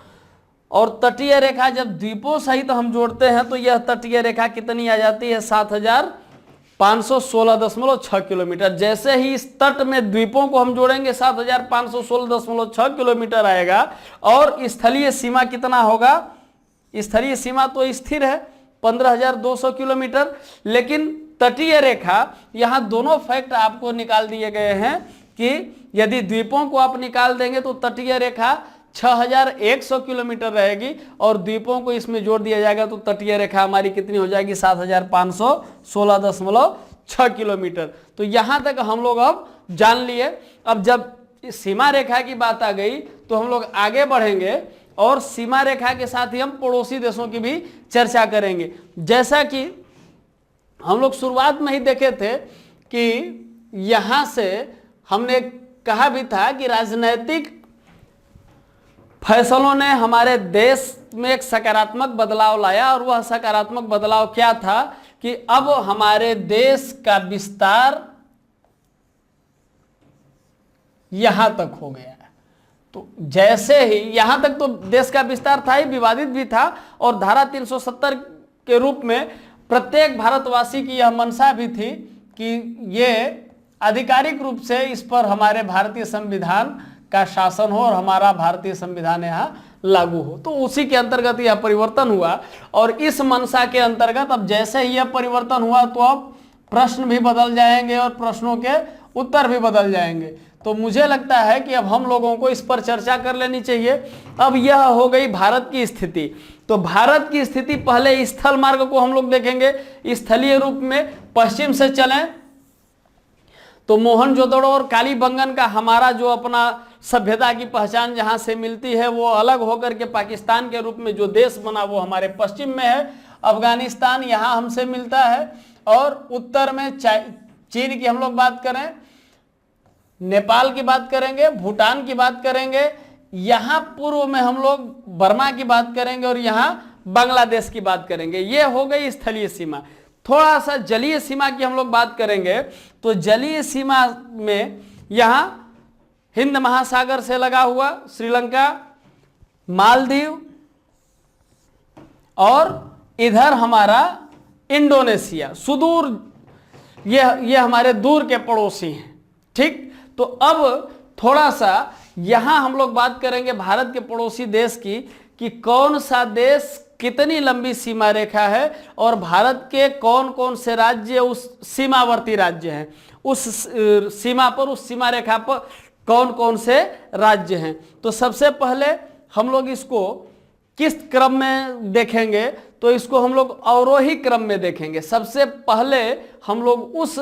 और तटीय रेखा जब द्वीपों सहित हम जोड़ते हैं तो यह तटीय रेखा कितनी आ जाती है, 7,516.6 किलोमीटर। जैसे ही इस तट में द्वीपों को हम जोड़ेंगे 7,516.6 किलोमीटर आएगा। और स्थलीय सीमा कितना होगा, स्थलीय सीमा तो स्थिर है 15,200 किलोमीटर, लेकिन तटीय रेखा, यहां दोनों फैक्ट आपको निकाल दिए गए हैं कि यदि द्वीपों को आप निकाल देंगे तो तटीय रेखा 6,100 किलोमीटर रहेगी, और द्वीपों को इसमें जोड़ दिया जाएगा तो तटीय रेखा हमारी कितनी हो जाएगी, 7,516.6 किलोमीटर। तो यहां तक हम लोग अब जान लिए। अब जब सीमा रेखा की बात आ गई तो हम लोग आगे बढ़ेंगे और सीमा रेखा के साथ ही हम पड़ोसी देशों की भी चर्चा करेंगे। जैसा कि हम लोग शुरुआत में ही देखे थे कि यहां से हमने कहा भी था कि राजनीतिक फैसलों ने हमारे देश में एक सकारात्मक बदलाव लाया, और वह सकारात्मक बदलाव क्या था कि अब हमारे देश का विस्तार यहां तक हो गया है। तो जैसे ही यहां तक तो देश का विस्तार था ही, विवादित भी था, और धारा 370 के रूप में प्रत्येक भारतवासी की यह मंशा भी थी कि ये आधिकारिक रूप से इस पर हमारे भारतीय संविधान का शासन हो और हमारा भारतीय संविधान यहाँ लागू हो। तो उसी के अंतर्गत यह परिवर्तन हुआ, और इस मंशा के अंतर्गत अब जैसे ही यह परिवर्तन हुआ तो अब प्रश्न भी बदल जाएंगे और प्रश्नों के उत्तर भी बदल जाएंगे। तो मुझे लगता है कि अब हम लोगों को इस पर चर्चा कर लेनी चाहिए। अब यह हो गई भारत की स्थिति। तो भारत की स्थिति, पहले स्थल मार्ग को हम लोग देखेंगे। स्थलीय रूप में पश्चिम से चलें तो मोहनजोदड़ो और कालीबंगन का हमारा जो अपना सभ्यता की पहचान जहां से मिलती है वो अलग होकर के पाकिस्तान के रूप में जो देश बना वो हमारे पश्चिम में है। अफगानिस्तान यहाँ हमसे मिलता है, और उत्तर में चीन की हम लोग बात करें, नेपाल की बात करेंगे, भूटान की बात करेंगे, यहाँ पूर्व में हम लोग बर्मा की बात करेंगे, और यहाँ बांग्लादेश की बात करेंगे। ये हो गई स्थलीय सीमा। थोड़ा सा जलीय सीमा की हम लोग बात करेंगे तो जलीय सीमा में यहाँ हिंद महासागर से लगा हुआ श्रीलंका, मालदीव, और इधर हमारा इंडोनेशिया, सुदूर, ये हमारे दूर के पड़ोसी हैं। ठीक, तो अब थोड़ा सा यहां हम लोग बात करेंगे भारत के पड़ोसी देश की, कि कौन सा देश कितनी लंबी सीमा रेखा है, और भारत के कौन कौन से राज्य उस सीमावर्ती राज्य हैं, उस सीमा पर, उस सीमा रेखा पर कौन कौन से राज्य हैं। तो सबसे पहले हम लोग इसको किस क्रम में देखेंगे, तो इसको हम लोग अवरोही क्रम में देखेंगे। सबसे पहले हम लोग उस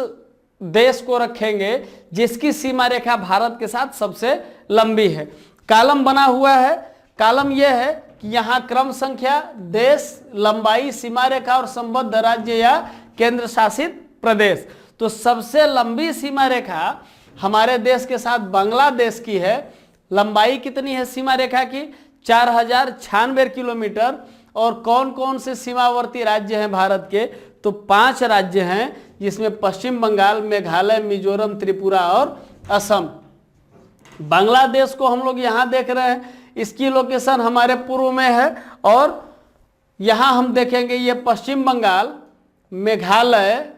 देश को रखेंगे जिसकी सीमा रेखा भारत के साथ सबसे लंबी है। कॉलम बना हुआ है। कॉलम यह है कि यहाँ क्रम संख्या, देश, लंबाई, सीमा रेखा और संबद्ध राज्य या केंद्र शासित प्रदेश। तो सबसे लंबी सीमा रेखा हमारे देश के साथ बांग्लादेश की है। लंबाई कितनी है सीमा रेखा की? 4096 किलोमीटर। और कौन कौन से सीमावर्ती राज्य हैं भारत के? तो 5 राज्य हैं, जिसमें पश्चिम बंगाल, मेघालय, मिजोरम, त्रिपुरा और असम। बांग्लादेश को हम लोग यहाँ देख रहे हैं, इसकी लोकेशन हमारे पूर्व में है, और यहाँ हम देखेंगे ये पश्चिम बंगाल, मेघालय,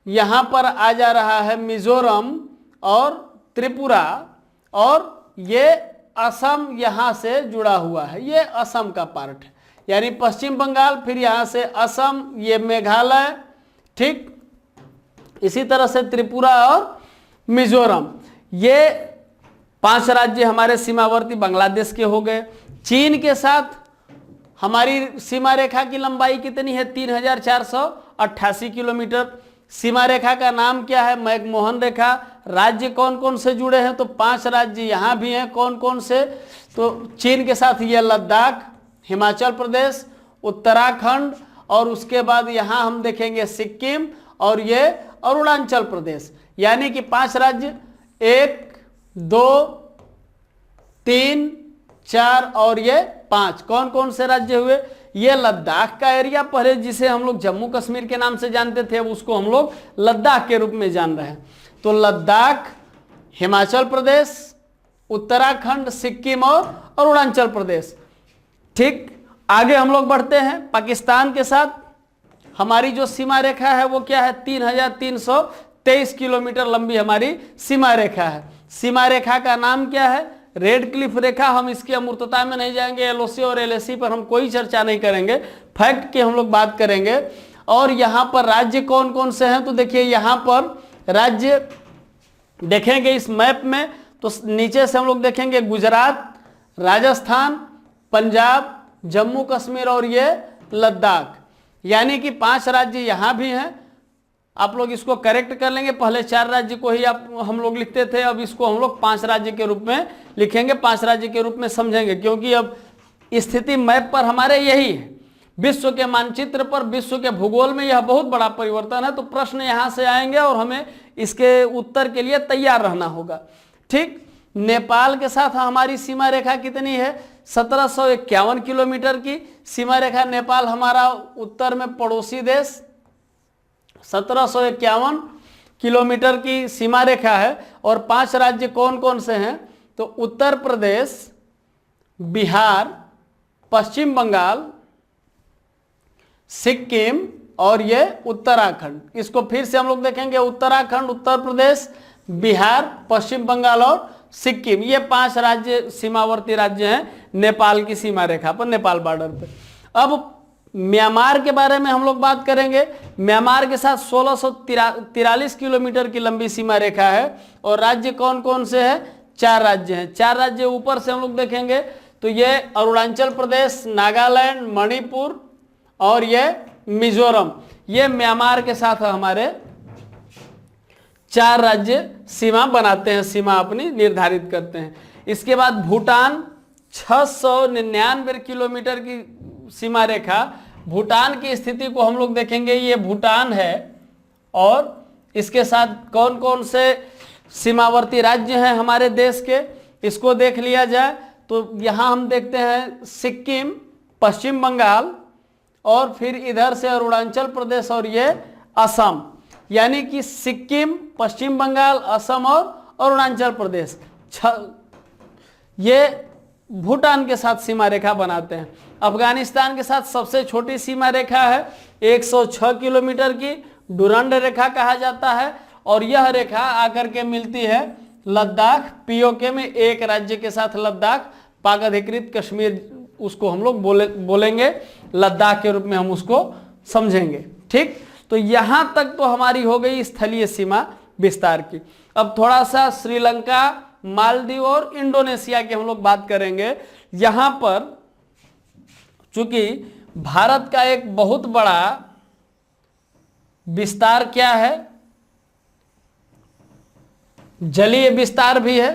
यहाँ पर आ जा रहा है मिजोरम और त्रिपुरा, और ये असम यहाँ से जुड़ा हुआ है, ये असम का पार्ट है। यानी पश्चिम बंगाल, फिर यहाँ से असम, ये मेघालय, ठीक, इसी तरह से त्रिपुरा और मिजोरम। ये 5 राज्य हमारे सीमावर्ती बांग्लादेश के हो गए। चीन के साथ हमारी सीमा रेखा की लंबाई कितनी है? 3488 किलोमीटर। सीमा रेखा का नाम क्या है? मैकमोहन रेखा। राज्य कौन कौन से जुड़े हैं? तो 5 राज्य यहाँ भी हैं। कौन कौन से? तो चीन के साथ ये लद्दाख, हिमाचल प्रदेश, उत्तराखंड, और उसके बाद यहाँ हम देखेंगे सिक्किम, और ये अरुणाचल प्रदेश। यानी कि 5 राज्य, 1, 2, 3, 4 और ये 5। कौन कौन से राज्य हुए? ये लद्दाख का एरिया, पहले जिसे हम लोग जम्मू कश्मीर के नाम से जानते थे, उसको हम लोग लद्दाख के रूप में जान रहे हैं। तो लद्दाख, हिमाचल प्रदेश, उत्तराखंड, सिक्किम और अरुणाचल प्रदेश। ठीक, आगे हम लोग बढ़ते हैं। पाकिस्तान के साथ हमारी जो सीमा रेखा है वो क्या है? 3323 किलोमीटर लंबी हमारी सीमा रेखा है। सीमा रेखा का नाम क्या है? रेड क्लिफ रेखा। हम इसकी अमूर्तता में नहीं जाएंगे, एलओसी और एलएसी पर हम कोई चर्चा नहीं करेंगे, फैक्ट की हम लोग बात करेंगे। और यहाँ पर राज्य कौन कौन से हैं? तो देखिए यहाँ पर राज्य देखेंगे इस मैप में, तो नीचे से हम लोग देखेंगे गुजरात, राजस्थान, पंजाब, जम्मू कश्मीर और ये लद्दाख। यानी कि 5 राज्य यहाँ भी हैं। आप लोग इसको करेक्ट कर लेंगे, पहले 4 राज्य को ही हम लोग लिखते थे, अब इसको हम लोग 5 राज्य के रूप में लिखेंगे, 5 राज्य के रूप में समझेंगे, क्योंकि अब स्थिति मैप पर हमारे यही है। विश्व के मानचित्र पर, विश्व के भूगोल में यह बहुत बड़ा परिवर्तन है। तो प्रश्न यहां से आएंगे और हमें इसके उत्तर के लिए तैयार रहना होगा। ठीक, नेपाल के साथ हमारी सीमा रेखा कितनी है? 1751 किलोमीटर की सीमा रेखा नेपाल हमारा उत्तर में पड़ोसी देश 1751 किलोमीटर की सीमा रेखा है। और 5 राज्य कौन कौन से हैं? तो उत्तर प्रदेश, बिहार, पश्चिम बंगाल, सिक्किम और ये उत्तराखंड। इसको फिर से हम लोग देखेंगे, उत्तराखंड, उत्तर प्रदेश, बिहार, पश्चिम बंगाल और सिक्किम, ये 5 राज्य सीमावर्ती राज्य हैं नेपाल की सीमा रेखा पर, नेपाल बॉर्डर पे। अब म्यांमार के बारे में हम लोग बात करेंगे। म्यांमार के साथ 1643 किलोमीटर की लंबी सीमा रेखा है। और राज्य कौन कौन से हैं? 4 राज्य हैं। 4 राज्य ऊपर से हम लोग देखेंगे तो ये अरुणाचल प्रदेश, नागालैंड, मणिपुर और ये मिजोरम, ये म्यांमार के साथ हमारे 4 राज्य सीमा बनाते हैं, सीमा अपनी निर्धारित करते हैं। इसके बाद भूटान 699 किलोमीटर की सीमा रेखा, भूटान की स्थिति को हम लोग देखेंगे। ये भूटान है और इसके साथ कौन कौन से सीमावर्ती राज्य हैं हमारे देश के, इसको देख लिया जाए तो यहाँ हम देखते हैं सिक्किम, पश्चिम बंगाल और फिर इधर से अरुणाचल प्रदेश और ये असम। यानी कि सिक्किम, पश्चिम बंगाल, असम और अरुणाचल प्रदेश ये भूटान के साथ सीमा रेखा बनाते हैं। अफगानिस्तान के साथ सबसे छोटी सीमा रेखा है 106 किलोमीटर की, डुरंड रेखा कहा जाता है। और यह रेखा आकर के मिलती है लद्दाख, पीओके में एक राज्य के साथ लद्दाख, पाक अधिकृत कश्मीर उसको हम लोग बोलेंगे, लद्दाख के रूप में हम उसको समझेंगे। ठीक, तो यहां तक तो हमारी हो गई स्थलीय सीमा विस्तार की। अब थोड़ा सा श्रीलंका, मालदीव और इंडोनेशिया की हम लोग बात करेंगे। यहां पर चूंकि भारत का एक बहुत बड़ा विस्तार क्या है, जलीय विस्तार भी है,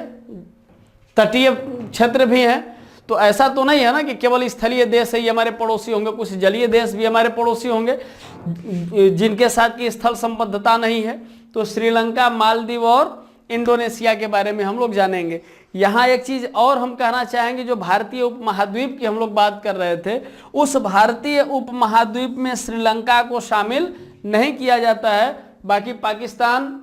तटीय क्षेत्र भी है। तो ऐसा तो नहीं है ना कि केवल स्थलीय देश है ये हमारे पड़ोसी होंगे, कुछ जलीय देश भी हमारे पड़ोसी होंगे जिनके साथ की स्थल संबद्धता नहीं है। तो श्रीलंका, मालदीव और इंडोनेशिया के बारे में हम लोग जानेंगे। यहाँ एक चीज और हम कहना चाहेंगे, जो भारतीय उपमहाद्वीप की हम लोग बात कर रहे थे, उस भारतीय उपमहाद्वीप में श्रीलंका को शामिल नहीं किया जाता है। बाकी पाकिस्तान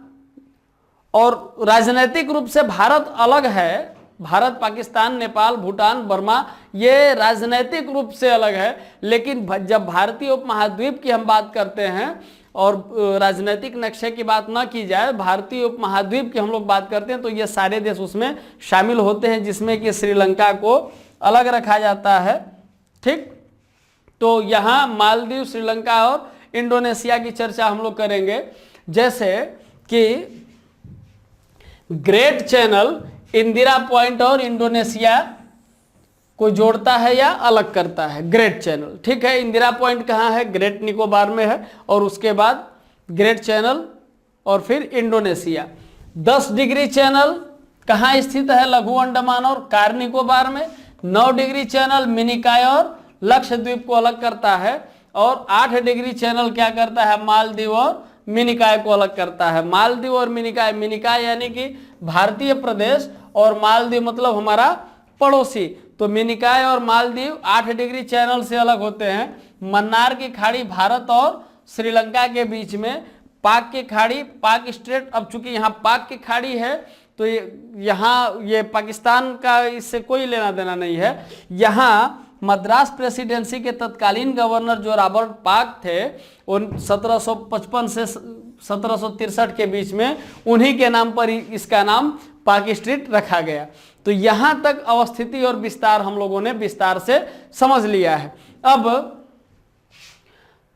और राजनीतिक रूप से भारत अलग है, भारत, पाकिस्तान, नेपाल, भूटान, बर्मा, ये राजनीतिक रूप से अलग है। लेकिन जब भारतीय उपमहाद्वीप की हम बात करते हैं और राजनीतिक नक्शे की बात ना की जाए, भारतीय उपमहाद्वीप की हम लोग बात करते हैं, तो ये सारे देश उसमें शामिल होते हैं, जिसमें कि श्रीलंका को अलग रखा जाता है। ठीक, तो यहाँ मालदीव, श्रीलंका और इंडोनेशिया की चर्चा हम लोग करेंगे। जैसे कि ग्रेट चैनल इंदिरा पॉइंट और इंडोनेशिया को जोड़ता है या अलग करता है, ग्रेट चैनल। ठीक है, इंदिरा पॉइंट कहाँ है? ग्रेट निकोबार में है। और उसके बाद ग्रेट चैनल और फिर इंडोनेशिया। 10 डिग्री चैनल कहाँ स्थित है? लघु अंडमान और कार निकोबार में। 9 डिग्री चैनल मिनिकॉय और लक्षद्वीप को अलग करता है। और 8 डिग्री चैनल क्या करता है? मालदीव और मिनिकॉय को अलग करता है। मालदीव और मिनिकॉय, मिनिकॉय यानी कि भारतीय प्रदेश और मालदीव मतलब हमारा पड़ोसी। तो मिनिकॉय और मालदीव 8 डिग्री चैनल से अलग होते हैं। मन्नार की खाड़ी भारत और श्रीलंका के बीच में। पाक की खाड़ी, पाक स्ट्रेट, अब चूंकि यहाँ पाक की खाड़ी है तो यहाँ ये पाकिस्तान का इससे कोई लेना देना नहीं है। यहाँ मद्रास प्रेसिडेंसी के तत्कालीन गवर्नर जो रॉबर्ट पाक थे, उन 1755 से 1763 के बीच में, उन्हीं के नाम पर इसका नाम पाक स्ट्रीट रखा गया। तो यहाँ तक अवस्थिति और विस्तार हम लोगों ने विस्तार से समझ लिया है। अब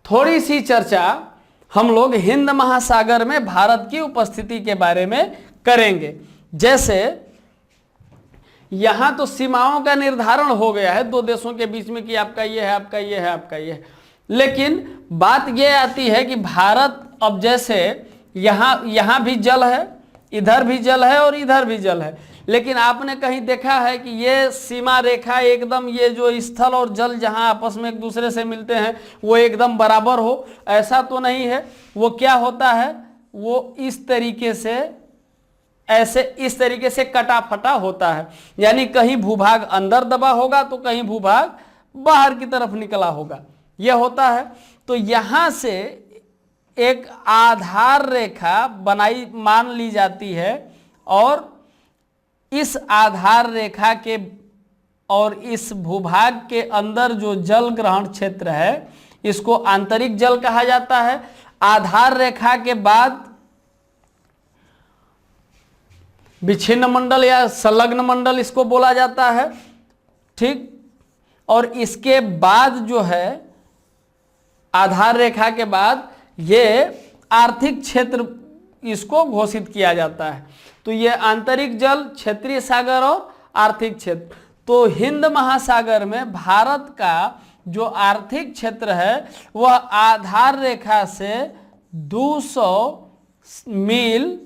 थोड़ी सी चर्चा हम लोग हिंद महासागर में भारत की उपस्थिति के बारे में करेंगे। जैसे यहां तो सीमाओं का निर्धारण हो गया है 2 देशों के बीच में कि आपका ये है, आपका ये है, आपका ये है। लेकिन बात यह आती है कि भारत, अब जैसे यहां भी जल है, इधर भी जल है और इधर भी जल है, लेकिन आपने कहीं देखा है कि ये सीमा रेखा एकदम, ये जो स्थल और जल जहां आपस में एक दूसरे से मिलते हैं वो एकदम बराबर हो? ऐसा तो नहीं है। वो क्या होता है, वो इस तरीके से, ऐसे इस तरीके से कटा फटा होता है, यानी कहीं भूभाग अंदर दबा होगा तो कहीं भूभाग बाहर की तरफ निकला होगा, यह होता है। तो यहां से एक आधार रेखा बनाई मान ली जाती है, और इस आधार रेखा के और इस भूभाग के अंदर जो जल ग्रहण क्षेत्र है इसको आंतरिक जल कहा जाता है। आधार रेखा के बाद विच्छिन्न मंडल या संलग्न मंडल इसको बोला जाता है, ठीक। और इसके बाद जो है, आधार रेखा के बाद ये आर्थिक क्षेत्र इसको घोषित किया जाता है। तो ये आंतरिक जल, क्षेत्रीय सागर और आर्थिक क्षेत्र। तो हिंद महासागर में भारत का जो आर्थिक क्षेत्र है वह आधार रेखा से 200 मील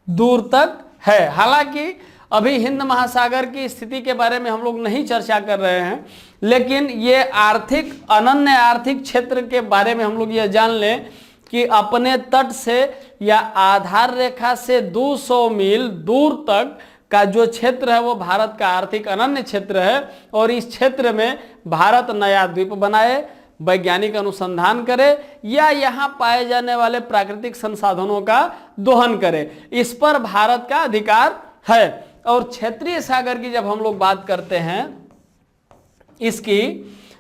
दूर तक है। हालांकि अभी हिंद महासागर की स्थिति के बारे में हम लोग नहीं चर्चा कर रहे हैं, लेकिन ये आर्थिक, अनन्य आर्थिक क्षेत्र के बारे में हम लोग ये जान लें कि अपने तट से या आधार रेखा से 200 मील दूर तक का जो क्षेत्र है वो भारत का आर्थिक अनन्य क्षेत्र है। और इस क्षेत्र में भारत नया द्वीप बनाए, वैज्ञानिक अनुसंधान करे या यहाँ पाए जाने वाले प्राकृतिक संसाधनों का दोहन करे, इस पर भारत का अधिकार है। और क्षेत्रीय सागर की जब हम लोग बात करते हैं, इसकी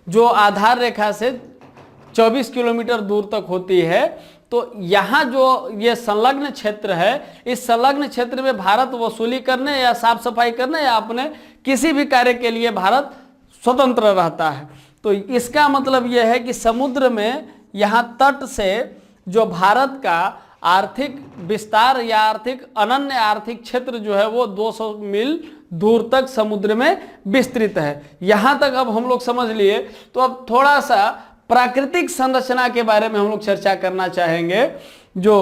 जो आधार रेखा से 24 किलोमीटर दूर तक होती है, तो यहाँ जो ये संलग्न क्षेत्र है, इस संलग्न क्षेत्र में भारत वसूली करने या साफ सफाई करने या अपने किसी भी कार्य के लिए भारत स्वतंत्र रहता है। तो इसका मतलब यह है कि समुद्र में यहाँ तट से जो भारत का आर्थिक विस्तार या आर्थिक अनन्य आर्थिक क्षेत्र जो है वो 200 मील दूर तक समुद्र में विस्तृत है। यहाँ तक अब हम लोग समझ लिए। तो अब थोड़ा सा प्राकृतिक संरचना के बारे में हम लोग चर्चा करना चाहेंगे। जो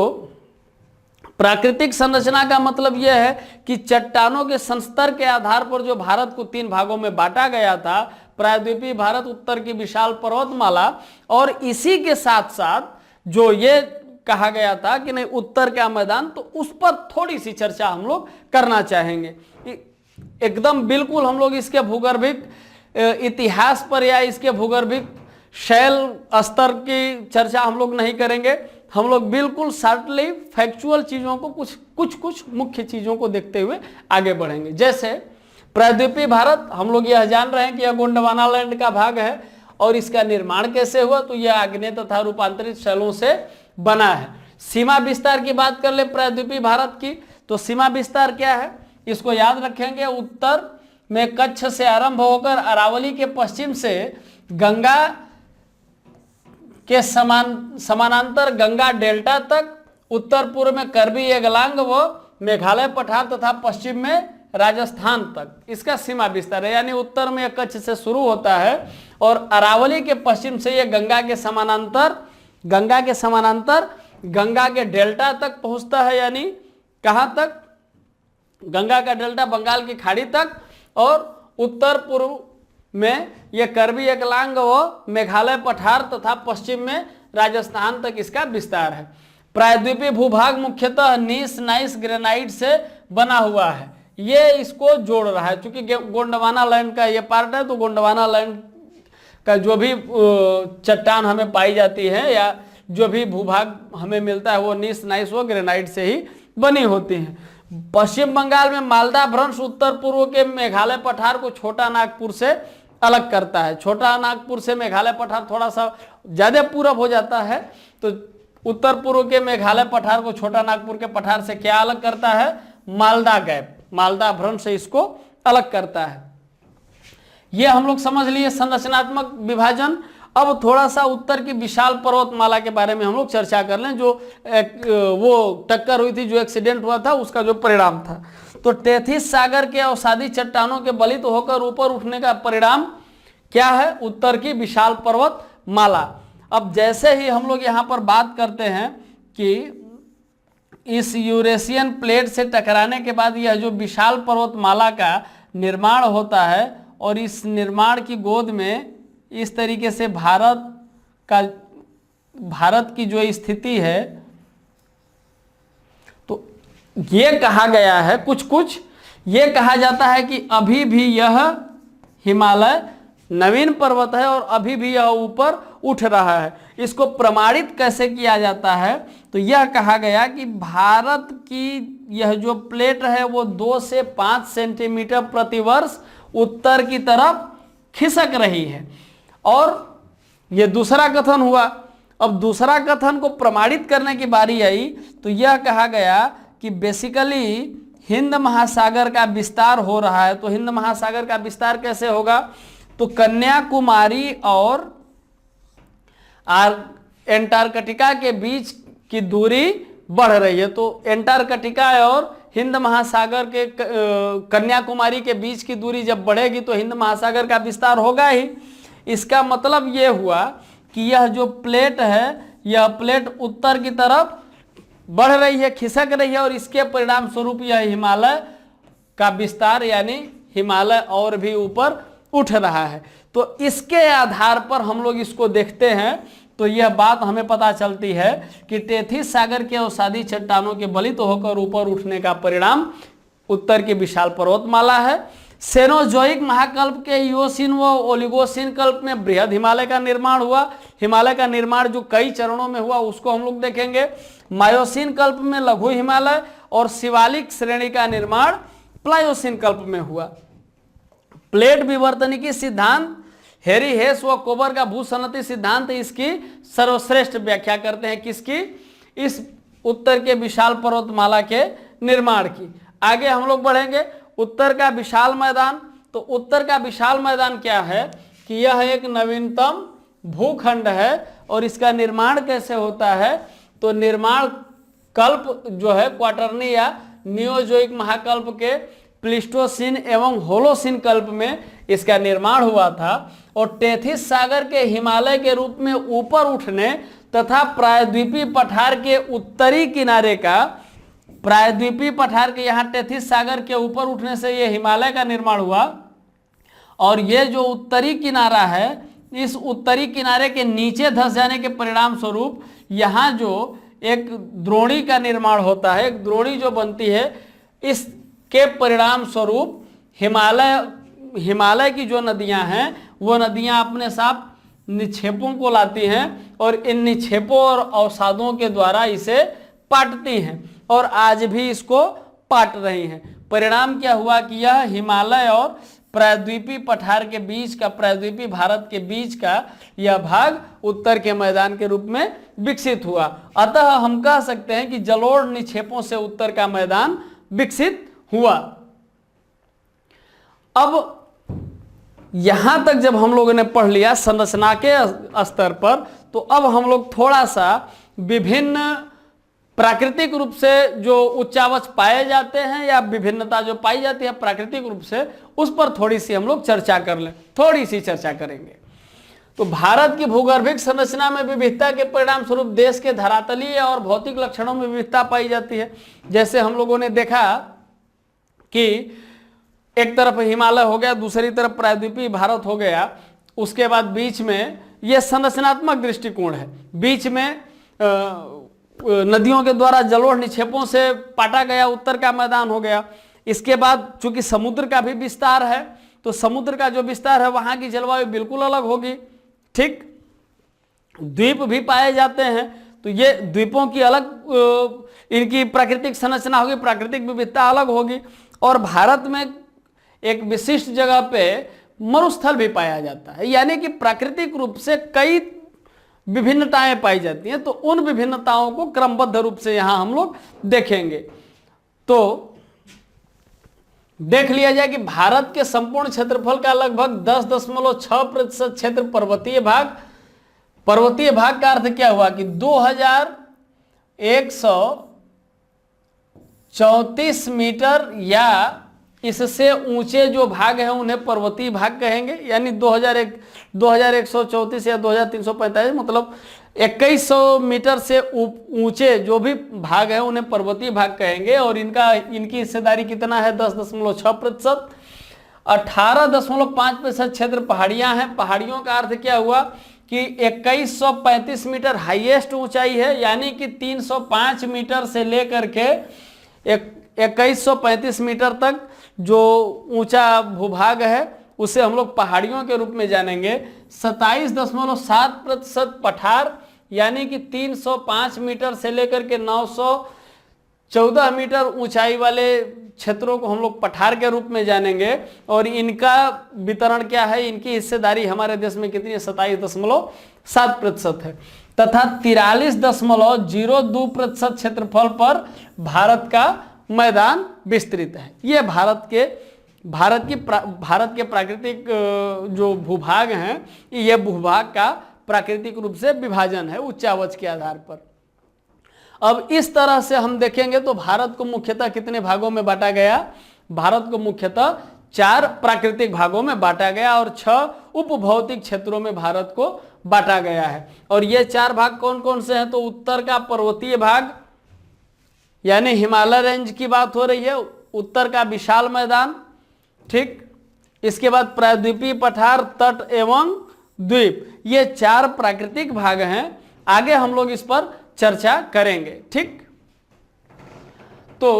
प्राकृतिक संरचना का मतलब यह है कि चट्टानों के संस्तर के आधार पर जो भारत को 3 भागों में बांटा गया था, प्रायद्वीपीय भारत, उत्तर की विशाल पर्वतमाला, और इसी के साथ साथ जो ये कहा गया था कि नहीं उत्तर का मैदान, तो उस पर थोड़ी सी चर्चा हम लोग करना चाहेंगे। एकदम बिल्कुल हम लोग इसके भूगर्भिक इतिहास पर या इसके भूगर्भिक शैल स्तर की चर्चा हम लोग नहीं करेंगे। हम लोग बिल्कुल शॉर्टली फैक्चुअल चीजों को कुछ मुख्य चीजों को देखते हुए आगे बढ़ेंगे। जैसे प्रायद्वीपीय भारत, हम लोग यह जान रहे हैं कि यह गोंडवाना लैंड का भाग है, और इसका निर्माण कैसे हुआ, तो यह आग्नेय तथा रूपांतरित शैलों से बना है। सीमा विस्तार की बात कर ले प्रायद्वीपीय भारत की, तो सीमा विस्तार क्या है इसको याद रखेंगे। उत्तर में कच्छ से आरंभ होकर अरावली के पश्चिम से गंगा के समानांतर गंगा डेल्टा तक, उत्तर पूर्व में करबी एगलांग व मेघालय पठार तथा पश्चिम में राजस्थान तक इसका सीमा विस्तार है। यानी उत्तर में कच्छ से शुरू होता है और अरावली के पश्चिम से यह गंगा के समानांतर गंगा के डेल्टा तक पहुंचता है। यानी कहां तक, गंगा का डेल्टा बंगाल की खाड़ी तक, और उत्तर पूर्व में यह करबी एकलांग व मेघालय पठार तथा पश्चिम में राजस्थान तक इसका विस्तार है। प्रायद्वीपीय भूभाग मुख्यतः नीस नाइस ग्रेनाइट से बना हुआ है, ये इसको जोड़ रहा है। क्योंकि गोंडवाना लैंड का ये पार्ट है, तो गोंडवाना लैंड का जो भी चट्टान हमें पाई जाती है या जो भी भूभाग हमें मिलता है वो नीस नाइस व ग्रेनाइट से ही बनी होती है। पश्चिम बंगाल में मालदा भ्रंश उत्तर पूर्व के मेघालय पठार को छोटा नागपुर से अलग करता है। छोटा नागपुर से मेघालय पठार थोड़ा सा ज्यादा पूरब हो जाता है, तो उत्तर पूर्व के मेघालय पठार को छोटा नागपुर के पठार से क्या अलग करता है, मालदा गैप, मालदा भ्रंश से इसको अलग करता है। ये हम लोग समझ लिए संरचनात्मक विभाजन। अब थोड़ा सा उत्तर की विशाल पर्वतमाला के बारे में हम लोग चर्चा कर लें। जो वो टक्कर हुई थी, जो एक्सीडेंट हुआ था, उसका जो परिणाम था। तो टेथिस सागर के अवसादी चट्टानों के बलित होकर ऊपर उठने का परिणाम क्या है, उत्तर की विशाल पर्वतमाला। अब जैसे ही हम लोग यहाँ पर बात करते हैं कि इस यूरेशियन प्लेट से टकराने के बाद यह जो विशाल पर्वतमाला का निर्माण होता है और इस निर्माण की गोद में इस तरीके से भारत की जो स्थिति है, तो ये कहा गया है, कुछ ये कहा जाता है कि अभी भी यह हिमालय नवीन पर्वत है और अभी भी यह ऊपर उठ रहा है। इसको प्रमाणित कैसे किया जाता है, तो यह कहा गया कि भारत की यह जो प्लेट है वो 2 से 5 सेंटीमीटर प्रतिवर्ष उत्तर की तरफ खिसक रही है। और यह दूसरा कथन हुआ। अब दूसरा कथन को प्रमाणित करने की बारी आई तो यह कहा गया कि बेसिकली हिंद महासागर का विस्तार हो रहा है। तो हिंद महासागर का विस्तार कैसे होगा, तो कन्याकुमारी और एंटार्कटिका के बीच की दूरी बढ़ रही है। तो एंटार्कटिका और हिंद महासागर के कन्याकुमारी के बीच की दूरी जब बढ़ेगी तो हिंद महासागर का विस्तार होगा ही। इसका मतलब यह हुआ कि यह जो प्लेट है, यह प्लेट उत्तर की तरफ बढ़ रही है, खिसक रही है, और इसके परिणाम स्वरूप यह हिमालय का विस्तार यानी हिमालय और भी ऊपर उठ रहा है। तो इसके आधार पर हम लोग इसको देखते हैं तो यह बात हमें पता चलती है कि टेथिस सागर के अवसादी चट्टानों के बलित होकर ऊपर उठने का परिणाम उत्तर की विशाल पर्वतमाला है। सेनोजोइक महाकल्प के इओसिन व ओलिगोसिन कल्प में बृहद हिमालय का निर्माण हुआ। हिमालय का निर्माण जो कई चरणों में हुआ उसको हम लोग देखेंगे। मायोसिन कल्प में लघु हिमालय और शिवालिक श्रेणी का निर्माण प्लायोसिन कल्प में हुआ। प्लेट विवर्तनिकी सिद्धांत हेरी हेस व कोबर का भूसन्नति सिद्धांत इसकी सर्वश्रेष्ठ व्याख्या करते हैं। किसकी? इस उत्तर के विशाल पर्वतमाला के निर्माण की। आगे हम लोग बढ़ेंगे। उत्तर का विशाल मैदान, तो उत्तर का विशाल मैदान क्या है कि यह एक नवीनतम भूखंड है और इसका निर्माण कैसे होता है, तो निर्माण कल्प जो है क्वाटरनी या नियोजोइक महाकल्प के प्लिस्टोसिन एवं होलोसिन कल्प में इसका निर्माण हुआ था और टेथिस सागर के हिमालय के रूप में ऊपर उठने तथा प्रायद्वीपीय पठार के उत्तरी किनारे का, प्रायद्वीपीय पठार के यहाँ टेथिस सागर के ऊपर उठने से यह हिमालय का निर्माण हुआ। और ये जो उत्तरी किनारा है, इस उत्तरी किनारे के नीचे धंस जाने के परिणाम स्वरूप यहाँ जो एक द्रोणी का निर्माण होता है, एक द्रोणी जो बनती है, इसके परिणाम स्वरूप हिमालय की जो नदियां हैं वो नदियां अपने साथ निक्षेपों को लाती हैं और इन निक्षेपों और अवसादों के द्वारा इसे पाटती हैं और आज भी इसको पाट रही हैं। परिणाम क्या हुआ कि यह हिमालय और प्रायद्वीपीय पठार के बीच का, प्रायद्वीपीय भारत के बीच का यह भाग उत्तर के मैदान के रूप में विकसित हुआ। अतः हम कह सकते हैं कि जलोढ़ निक्षेपों से उत्तर का मैदान विकसित हुआ। अब यहां तक जब हम लोगों ने पढ़ लिया संरचना के स्तर पर, तो अब हम लोग थोड़ा सा विभिन्न प्राकृतिक रूप से जो उच्चावच पाए जाते हैं या विभिन्नता जो पाई जाती है प्राकृतिक रूप से, उस पर थोड़ी सी हम लोग चर्चा कर लें, थोड़ी सी चर्चा करेंगे। तो भारत की भूगर्भिक संरचना में विविधता के परिणाम स्वरूप देश के धरातलीय और भौतिक लक्षणों में विविधता पाई जाती है। जैसे हम लोगों ने देखा कि एक तरफ हिमालय हो गया, दूसरी तरफ प्रायद्वीपीय भारत हो गया, उसके बाद बीच में यह संरचनात्मक दृष्टिकोण है। बीच में नदियों के द्वारा जलोढ़ निक्षेपों से पाटा गया उत्तर का मैदान हो गया। इसके बाद चूंकि समुद्र का भी विस्तार है, तो समुद्र का जो विस्तार है वहां की जलवायु बिल्कुल अलग होगी। ठीक, द्वीप भी पाए जाते हैं, तो ये द्वीपों की अलग इनकी प्राकृतिक संरचना होगी, प्राकृतिक विविधता अलग होगी। और भारत में एक विशिष्ट जगह पे मरुस्थल भी पाया जाता है, यानी कि प्राकृतिक रूप से कई विभिन्नताएं पाई जाती हैं। तो उन विभिन्नताओं को क्रमबद्ध रूप से यहां हम लोग देखेंगे। तो देख लिया जाए कि भारत के संपूर्ण क्षेत्रफल का लगभग 10.6% क्षेत्र पर्वतीय भाग। पर्वतीय भाग का अर्थ क्या हुआ कि 2134 मीटर या इससे ऊंचे जो भाग हैं उन्हें पर्वतीय भाग कहेंगे, यानी 2134 या 2345, मतलब 2100 मीटर से ऊंचे जो भी भाग है उन्हें पर्वतीय भाग कहेंगे, और इनकी हिस्सेदारी कितना है 10.6%। 18.5% क्षेत्र पहाड़ियां हैं। पहाड़ियों का अर्थ क्या हुआ कि 2135 मीटर हाईएस्ट ऊंचाई है, यानी कि 305 मीटर से लेकर के 2135 मीटर तक जो ऊंचा भूभाग है उसे हम लोग पहाड़ियों के रूप में जानेंगे। 27.7% पठार, यानी कि 305 मीटर से लेकर के 914 मीटर ऊंचाई वाले क्षेत्रों को हम लोग पठार के रूप में जानेंगे। और इनका वितरण क्या है, इनकी हिस्सेदारी हमारे देश में कितनी है, 27.7% है। तथा 43.02% क्षेत्रफल पर भारत का मैदान विस्तृत है। ये भारत के प्राकृतिक जो भूभाग हैं, ये भूभाग का प्राकृतिक रूप से विभाजन है उच्चावच के आधार पर। अब इस तरह से हम देखेंगे तो भारत को मुख्यतः कितने भागों में बांटा गया, भारत को मुख्यतः 4 प्राकृतिक भागों में बांटा गया और 6 उपभौतिक क्षेत्रों में भारत को बांटा गया है। और ये 4 भाग कौन कौन से हैं, तो उत्तर का पर्वतीय भाग यानी हिमालय रेंज की बात हो रही है, उत्तर का विशाल मैदान, ठीक। इसके बाद प्रायद्वीपीय पठार, तट एवं द्वीप, ये 4 प्राकृतिक भाग हैं। आगे हम लोग इस पर चर्चा करेंगे, ठीक। तो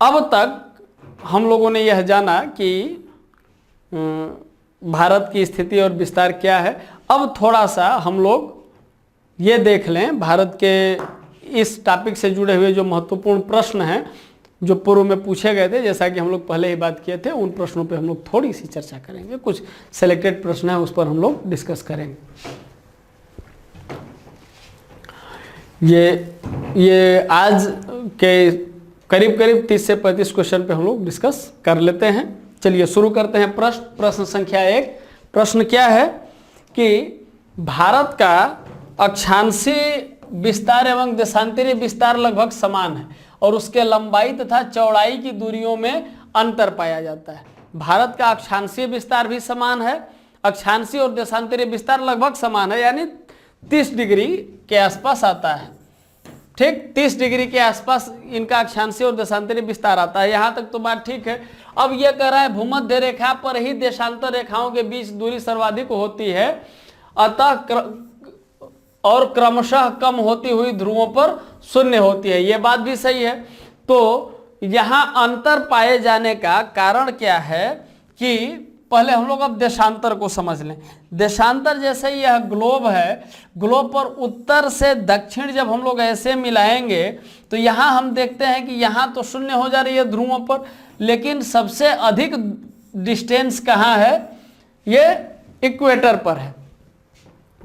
अब तक हम लोगों ने यह जाना कि भारत की स्थिति और विस्तार क्या है। अब थोड़ा सा हम लोग ये देख लें भारत के इस टॉपिक से जुड़े हुए जो महत्वपूर्ण प्रश्न हैं जो पूर्व में पूछे गए थे, जैसा कि हम लोग पहले ही बात किए थे, उन प्रश्नों पे हम लोग थोड़ी सी चर्चा करेंगे। कुछ सिलेक्टेड प्रश्न है उस पर हम लोग डिस्कस करेंगे। ये आज के करीब 30 से 35 क्वेश्चन पे हम लोग डिस्कस कर लेते हैं। चलिए शुरू करते हैं। प्रश्न संख्या 1। प्रश्न क्या है कि भारत का अक्षांशीय विस्तार एवं देशांतरीय विस्तार लगभग समान है और उसके लंबाई तथा चौड़ाई की दूरियों में अंतर पाया जाता है। भारत का अक्षांशीय विस्तार भी समान है, अक्षांशीय और देशांतरीय विस्तार लगभग समान है, यानी 30 डिग्री के आसपास आता है, ठीक। 30 डिग्री के आसपास इनका अक्षांशीय और देशांतरीय विस्तार आता है। यहां तक तो बात ठीक है। अब यह कह रहा है भूमध्य रेखा पर ही देशांतर रेखाओं के बीच दूरी सर्वाधिक होती है, अतः और क्रमशः कम होती हुई ध्रुवों पर शून्य होती है। यह बात भी सही है। तो यहां अंतर पाए जाने का कारण क्या है कि पहले हम लोग अब देशांतर को समझ लें। देशांतर जैसे ही यह ग्लोब है, ग्लोब पर उत्तर से दक्षिण जब हम लोग ऐसे मिलाएंगे तो यहां हम देखते हैं कि यहां तो शून्य हो जा रही है ध्रुवों पर, लेकिन सबसे अधिक डिस्टेंस कहां है, ये इक्वेटर पर है।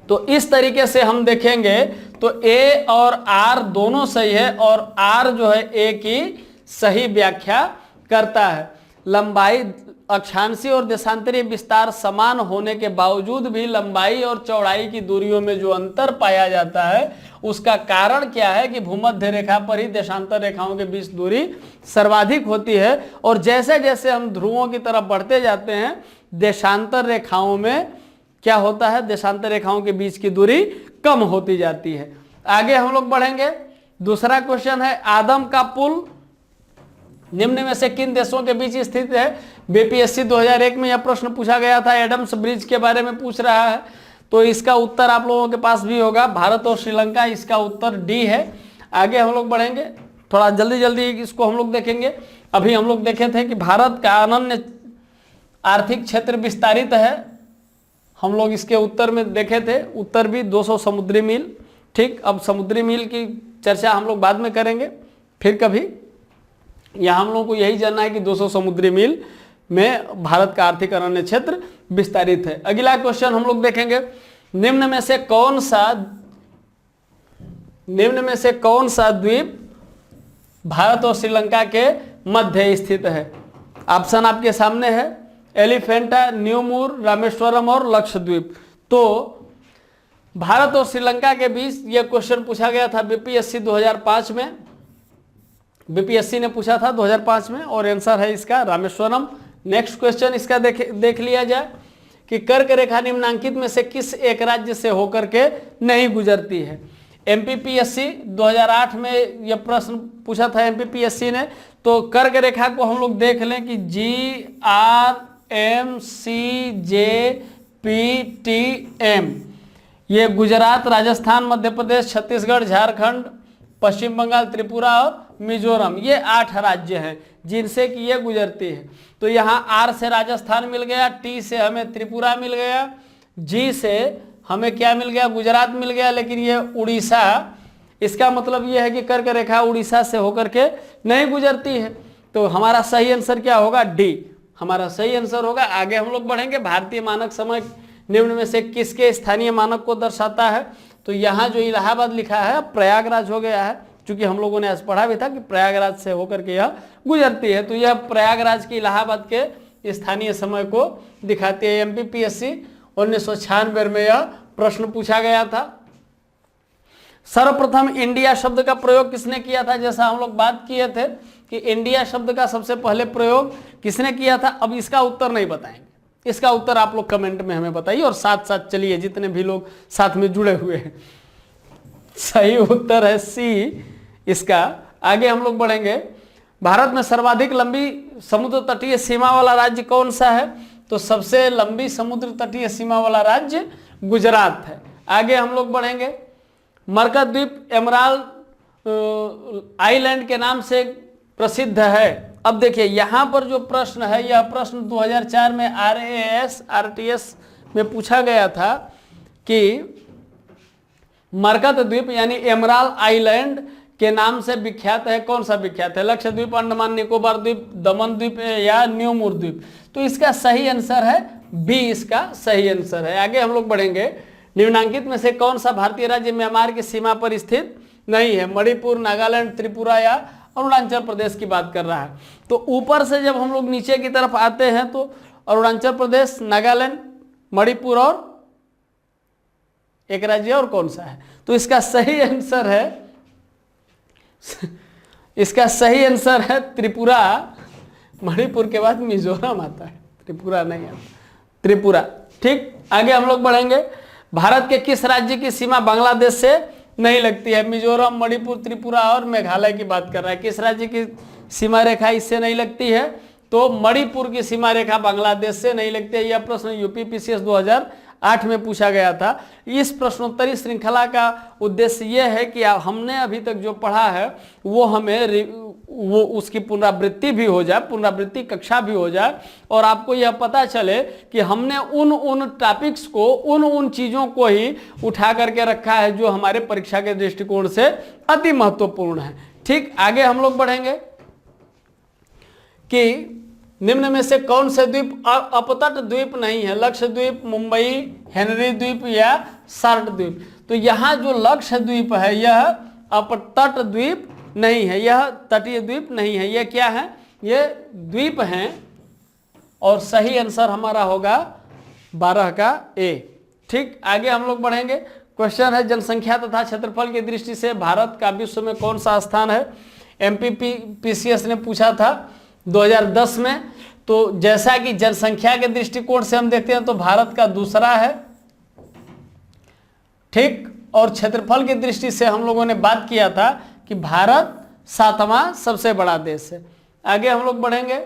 तो इस तरीके से हम देखेंगे तो A और R दोनों सही है और R जो है A की सही व्याख्या करता है। लंबाई अक्षांशीय और देशांतरीय विस्तार समान होने के बावजूद भी लंबाई और चौड़ाई की दूरियों में जो अंतर पाया जाता है उसका कारण क्या है कि भूमध्य रेखा पर ही देशांतर रेखाओं के बीच दूरी सर्वाधिक होती है। और जैसे जैसे हम ध्रुवों की तरफ बढ़ते जाते हैं देशांतर रेखाओं में क्या होता है, देशांतर रेखाओं के बीच की दूरी कम होती जाती है। आगे हम लोग बढ़ेंगे। दूसरा क्वेश्चन है आदम का पुल निम्न में से किन देशों के बीच स्थित है। बीपीएससी 2001 में यह प्रश्न पूछा गया था, एडम्स ब्रिज के बारे में पूछ रहा है। तो इसका उत्तर आप लोगों के पास भी होगा, भारत और श्रीलंका। इसका उत्तर डी है। आगे हम लोग बढ़ेंगे, थोड़ा जल्दी जल्दी इसको हम लोग देखेंगे। अभी हम लोग देखे थे कि भारत का अनन्य आर्थिक क्षेत्र विस्तारित है, हम लोग इसके उत्तर में देखे थे, उत्तर भी 200 समुद्री मील, ठीक। अब समुद्री मील की चर्चा हम लोग बाद में करेंगे फिर कभी। यहाँ हम लोगों को यही जानना है कि 200 समुद्री मील में भारत का आर्थिक अरण्य क्षेत्र विस्तारित है। अगला क्वेश्चन हम लोग देखेंगे, निम्न में से कौन सा द्वीप भारत और श्रीलंका के मध्य स्थित है। ऑप्शन आपके सामने है, एलिफेंटा, न्यूमूर, रामेश्वरम और लक्षद्वीप। तो भारत और श्रीलंका के बीच यह क्वेश्चन पूछा गया था बीपीएससी 2005 में, बीपीएससी ने पूछा था 2005 में, और आंसर है इसका रामेश्वरम। नेक्स्ट क्वेश्चन इसका देख लिया जाए कि कर्क रेखा निम्नांकित में से किस एक राज्य से होकर के नहीं गुजरती है। एमपीपीएससी 2008 में यह प्रश्न पूछा था एमपीपीएससी ने। तो कर्क रेखा को हम लोग देख लें कि GRMCJPTM, ये गुजरात, राजस्थान, मध्य प्रदेश, छत्तीसगढ़, झारखंड, पश्चिम बंगाल, त्रिपुरा और मिजोरम, ये 8 राज्य हैं जिनसे कि ये गुजरती है। तो यहाँ R से राजस्थान मिल गया, T से हमें त्रिपुरा मिल गया, G से हमें क्या मिल गया, गुजरात मिल गया, लेकिन ये उड़ीसा, इसका मतलब ये है कि कर्क रेखा उड़ीसा से होकर के नहीं गुजरती है। तो हमारा सही आंसर क्या होगा, डी हमारा सही आंसर होगा। आगे हम लोग बढ़ेंगे। भारतीय मानक समय निम्न में से किसके स्थानीय मानक को दर्शाता है? तो यहाँ जो इलाहाबाद लिखा है प्रयागराज हो गया है, क्योंकि हम लोगों ने आज पढ़ा भी था कि प्रयागराज से होकर के यह गुजरती है। तो यह प्रयागराज की इलाहाबाद के स्थानीय समय को दिखाती है। एमपीपीएससी 1996 में यह प्रश्न पूछा गया था। सर्वप्रथम इंडिया शब्द का प्रयोग किसने किया था? जैसा हम लोग बात किए थे कि इंडिया शब्द का सबसे पहले प्रयोग किसने किया था। अब इसका उत्तर नहीं बताएंगे, इसका उत्तर आप लोग कमेंट में हमें बताइए, और साथ साथ चलिए जितने भी लोग साथ में जुड़े हुए हैं। सही उत्तर है सी इसका। आगे हम लोग बढ़ेंगे। भारत में सर्वाधिक लंबी समुद्र तटीय सीमा वाला राज्य कौन सा है? तो सबसे लंबी समुद्र तटीय सीमा वाला राज्य गुजरात है। आगे हम लोग बढ़ेंगे। मरकत द्वीप एमराल्ड आइलैंड के नाम से प्रसिद्ध है। अब देखिए यहाँ पर जो प्रश्न है, यह प्रश्न 2004 में RAS RTS में पूछा गया था कि मरकत द्वीप यानी एमराल्ड आइलैंड के नाम से विख्यात है, कौन सा विख्यात है? लक्षद्वीप, अंडमान निकोबार द्वीप, दमन द्वीप या न्यूमूर द्वीप। तो इसका सही आंसर है बी, इसका सही आंसर है। आगे हम लोग बढ़ेंगे। निम्नांकित में से कौन सा भारतीय राज्य म्यांमार की सीमा पर स्थित नहीं है? मणिपुर, नागालैंड, त्रिपुरा या अरुणाचल प्रदेश की बात कर रहा है। तो ऊपर से जब हम लोग नीचे की तरफ आते हैं तो अरुणाचल प्रदेश, नागालैंड, मणिपुर और एक राज्य और कौन सा है? तो इसका सही आंसर है इसका सही आंसर है त्रिपुरा। मणिपुर के बाद मिजोरम आता है, त्रिपुरा नहीं आता, त्रिपुरा। ठीक, आगे हम लोग बढ़ेंगे। भारत के किस राज्य की सीमा बांग्लादेश से नहीं लगती है? मिजोरम, मणिपुर, त्रिपुरा और मेघालय की बात कर रहा है। किस राज्य की सीमा रेखा इससे नहीं लगती है? तो मणिपुर की सीमा रेखा बांग्लादेश से नहीं लगती है। यह प्रश्न यूपीपीसीएस 2008 में पूछा गया था। इस प्रश्नोत्तरी श्रृंखला का उद्देश्य यह है कि हमने अभी तक जो पढ़ा है वो हमें उसकी पुनरावृत्ति भी हो जाए, पुनरावृत्ति कक्षा भी हो जाए, और आपको यह पता चले कि हमने उन टॉपिक्स को, उन चीज़ों को ही उठा करके रखा है जो हमारे परीक्षा के दृष्टिकोण से अति महत्वपूर्ण है। ठीक, आगे हम लोग बढ़ेंगे कि निम्न में से कौन से द्वीप अपतट द्वीप नहीं है? लक्षद्वीप, मुंबई, हेनरी द्वीप या सार्ट द्वीप। तो यहाँ जो लक्षद्वीप है यह अपतट द्वीप नहीं है, यह तटीय द्वीप नहीं है। यह क्या है? ये द्वीप हैं, और सही आंसर हमारा होगा 12 का ए। ठीक, आगे हम लोग बढ़ेंगे। क्वेश्चन है जनसंख्या तथा क्षेत्रफल की दृष्टि से भारत का विश्व में कौन सा स्थान है? एमपीपीसीएस ने पूछा था 2010 में। तो जैसा कि जनसंख्या के दृष्टिकोण से हम देखते हैं तो भारत का दूसरा है। ठीक, और क्षेत्रफल की दृष्टि से हम लोगों ने बात किया था कि भारत 7वां सबसे बड़ा देश है। आगे हम लोग बढ़ेंगे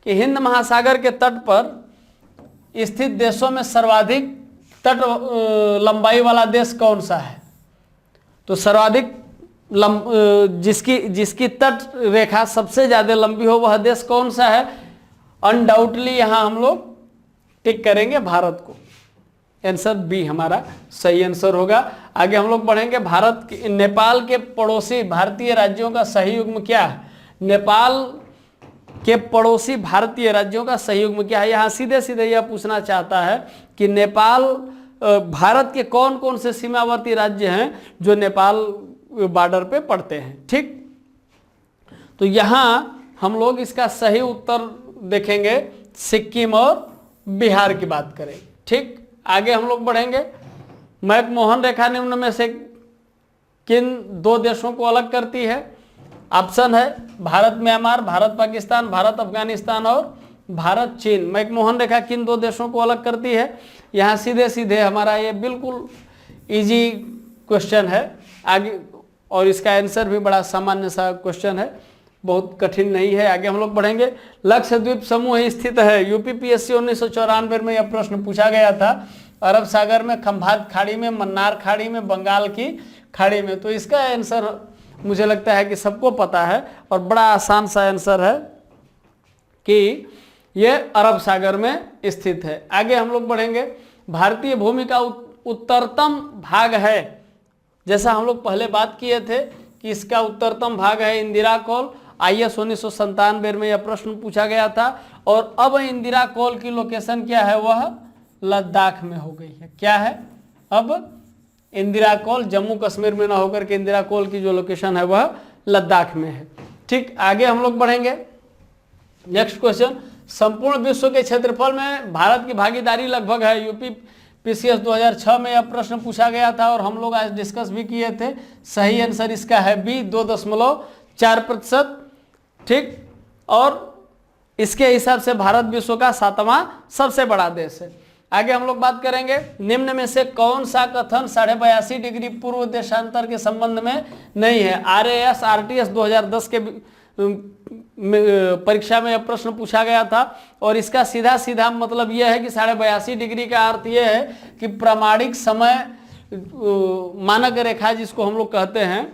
कि हिंद महासागर के तट पर स्थित देशों में सर्वाधिक तट लंबाई वाला देश कौन सा है? तो सर्वाधिक जिसकी तट रेखा सबसे ज्यादा लंबी हो वह देश कौन सा है? अनडाउटली यहाँ हम लोग टिक करेंगे भारत को। आंसर बी हमारा सही आंसर होगा। आगे हम लोग बढ़ेंगे। नेपाल के पड़ोसी भारतीय राज्यों का सही युग्म क्या है? नेपाल के पड़ोसी भारतीय राज्यों का सही युग्म क्या है? यहाँ सीधे सीधे यह पूछना चाहता है कि नेपाल भारत के कौन कौन से सीमावर्ती राज्य हैं जो नेपाल बॉर्डर पे पड़ते हैं। ठीक, तो यहाँ हम लोग इसका सही उत्तर देखेंगे, सिक्किम और बिहार की बात करें। ठीक, आगे हम लोग बढ़ेंगे। मैकमोहन रेखा निम्न में से किन 2 देशों को अलग करती है? ऑप्शन है भारत म्यांमार, भारत पाकिस्तान, भारत अफगानिस्तान और भारत चीन। मैकमोहन रेखा किन दो देशों को अलग करती है? यहाँ सीधे सीधे हमारा ये बिल्कुल इजी क्वेश्चन है आगे, और इसका आंसर भी बड़ा सामान्य सा क्वेश्चन है, बहुत कठिन नहीं है। आगे हम लोग बढ़ेंगे। लक्षद्वीप समूह स्थित है। यूपीपीएससी 1994 में यह प्रश्न पूछा गया था। अरब सागर में, खंभात खाड़ी में, मन्नार खाड़ी में, बंगाल की खाड़ी में। तो इसका आंसर मुझे लगता है कि सबको पता है और बड़ा आसान सा आंसर है कि यह अरब सागर में स्थित है। आगे हम लोग बढ़ेंगे। भारतीय भूमि का उत्तरतम भाग है, जैसा हम लोग पहले बात किए थे कि इसका उत्तरतम भाग है इंदिरा कौल। IS 1997 में यह प्रश्न पूछा गया था। और अब इंदिरा कौल की लोकेशन क्या है? वह लद्दाख में हो गई है। क्या है? अब इंदिरा कौल जम्मू कश्मीर में ना होकर के इंदिरा कौल की जो लोकेशन है वह लद्दाख में है। ठीक, आगे हम लोग बढ़ेंगे। नेक्स्ट क्वेश्चन, संपूर्ण विश्व के क्षेत्रफल में भारत की भागीदारी लगभग है। यूपीपीसीएस 2006 में यह प्रश्न पूछा गया था और हम लोग आज डिस्कस भी किए थे। सही आंसर इसका है बी, 2.4%। ठीक, और इसके हिसाब से भारत विश्व का 7वां सबसे बड़ा देश है। आगे हम लोग बात करेंगे, निम्न में से कौन सा कथन 82.5 डिग्री पूर्व देशांतर के संबंध में नहीं है? RAS RTS 2010 के परीक्षा में यह प्रश्न पूछा गया था और इसका सीधा सीधा मतलब यह है कि 82.5 डिग्री का अर्थ यह है कि प्रामाणिक समय मानक रेखा जिसको हम लोग कहते हैं,